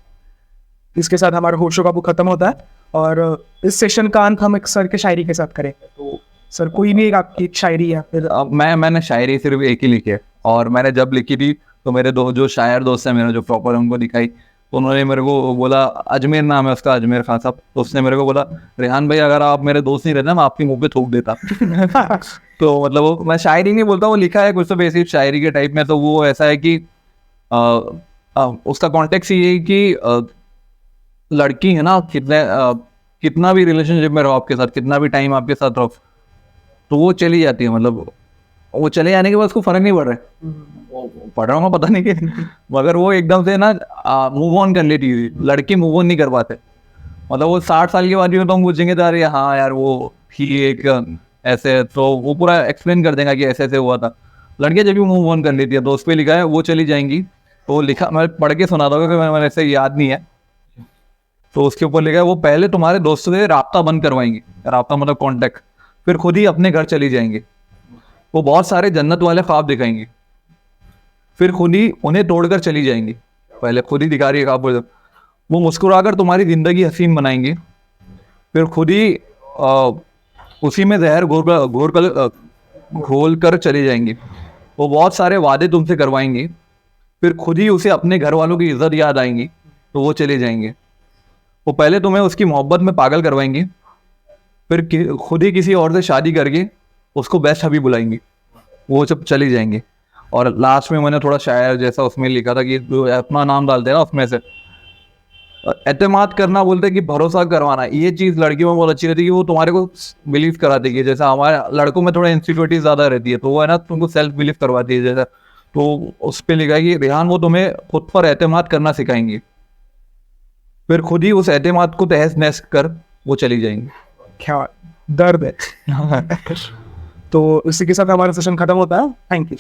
इसके साथ हमारा होशो का बुक खत्म होता है और इस सेशन का अंत हम एक सर के शायरी के साथ करेंगे। तो सर कोई भी एक आपकी शायरी या फिर अब मैंने शायरी सिर्फ एक ही लिखी है, और मैंने जब लिखी थी तो मेरे जो शायर दोस्त हैं मेरा जो प्रॉपर उनको दिखाई, तो उन्होंने मेरे को बोला, अजमेर नाम है उसका, अजमेर खान साहब, तो उसने मेरे को बोला रेहान भाई अगर आप मेरे दोस्त नहीं रहते मैं आपके मुंह पे थूक देता। तो मतलब वो मैं शायरी नहीं बोलता, वो लिखा है कुछ तो बेसिक शायरी के टाइप में, तो वो ऐसा है कि उसका कॉन्टेक्स्ट ये है कि लड़की है ना, कितना भी रिलेशनशिप में रहो आपके साथ, कितना भी टाइम आपके साथ रहो, तो वो चली जाती है, मतलब वो चले जाने के बाद उसको फर्क नहीं पड़ रहा है, पढ़ रहा हूँ पता नहीं कि मगर वो एकदम से ना मूव ऑन कर लेती थी, लड़के मूव ऑन नहीं कर पाते। मतलब वो 60 साल के बाद भी तो हम पूछेंगे तो अरे हाँ यार वो ही एक ऐसे, तो वो पूरा एक्सप्लेन कर देगा कि ऐसे ऐसे हुआ था। लड़कियां जब भी मूव ऑन कर लेती है तो उस पर लिखा है वो चली जाएंगी, तो लिखा मैं पढ़ के सुना दूंगा क्योंकि मैंने ऐसे याद नहीं है। तो उसके ऊपर लिखा है वो पहले तुम्हारे दोस्तों से राब्ता बंद करवाएंगी, राब्ता मतलब कॉन्टेक्ट, फिर खुद ही अपने घर चली जाएंगी। वो बहुत सारे जन्नत वाले ख्वाब दिखाएंगी, फिर खुद ही उन्हें तोड़कर चली जाएंगी। पहले खुद ही दिखा रही है ख्वाब, वो मुस्कुराकर तुम्हारी जिंदगी हसीन बनाएंगी, फिर खुद ही उसी में जहर घोल कर चली जाएंगी। वो बहुत सारे वादे तुमसे करवाएंगी, फिर खुद ही उसे अपने घर वालों की इज्जत याद आएंगी तो वो चले जाएंगे। वो पहले तुम्हें उसकी मोहब्बत में पागल करवाएंगी, फिर खुद ही किसी और से शादी करके उसको बेस्ट हबी बुलाएंगी, वो जब चली जाएंगी। और लास्ट में मैंने थोड़ा शायर जैसा उसमें लिखा था कि अपना नाम डालते हैं ना उसमें से, एतमाद करना बोलते हैं कि भरोसा करवाना। ये चीज़ लड़कियों में बहुत अच्छी रहती है कि वो तुम्हारे को बिलीव कराती है। जैसे हमारे लड़कों में थोड़ा इंसिक्योरिटी ज़्यादा रहती है, तो वो है ना तुमको सेल्फ बिलीव करवाती है जैसा। तो उस पर लिखा है कि रेहान वो तुम्हें खुद पर एतमाद करना सिखाएंगी, फिर खुद ही उस एतमाद को तहस नहस कर वो चली जाएंगी। क्या दर्द है। तो इसी के साथ हमारा सेशन खत्म होता है। Thank you.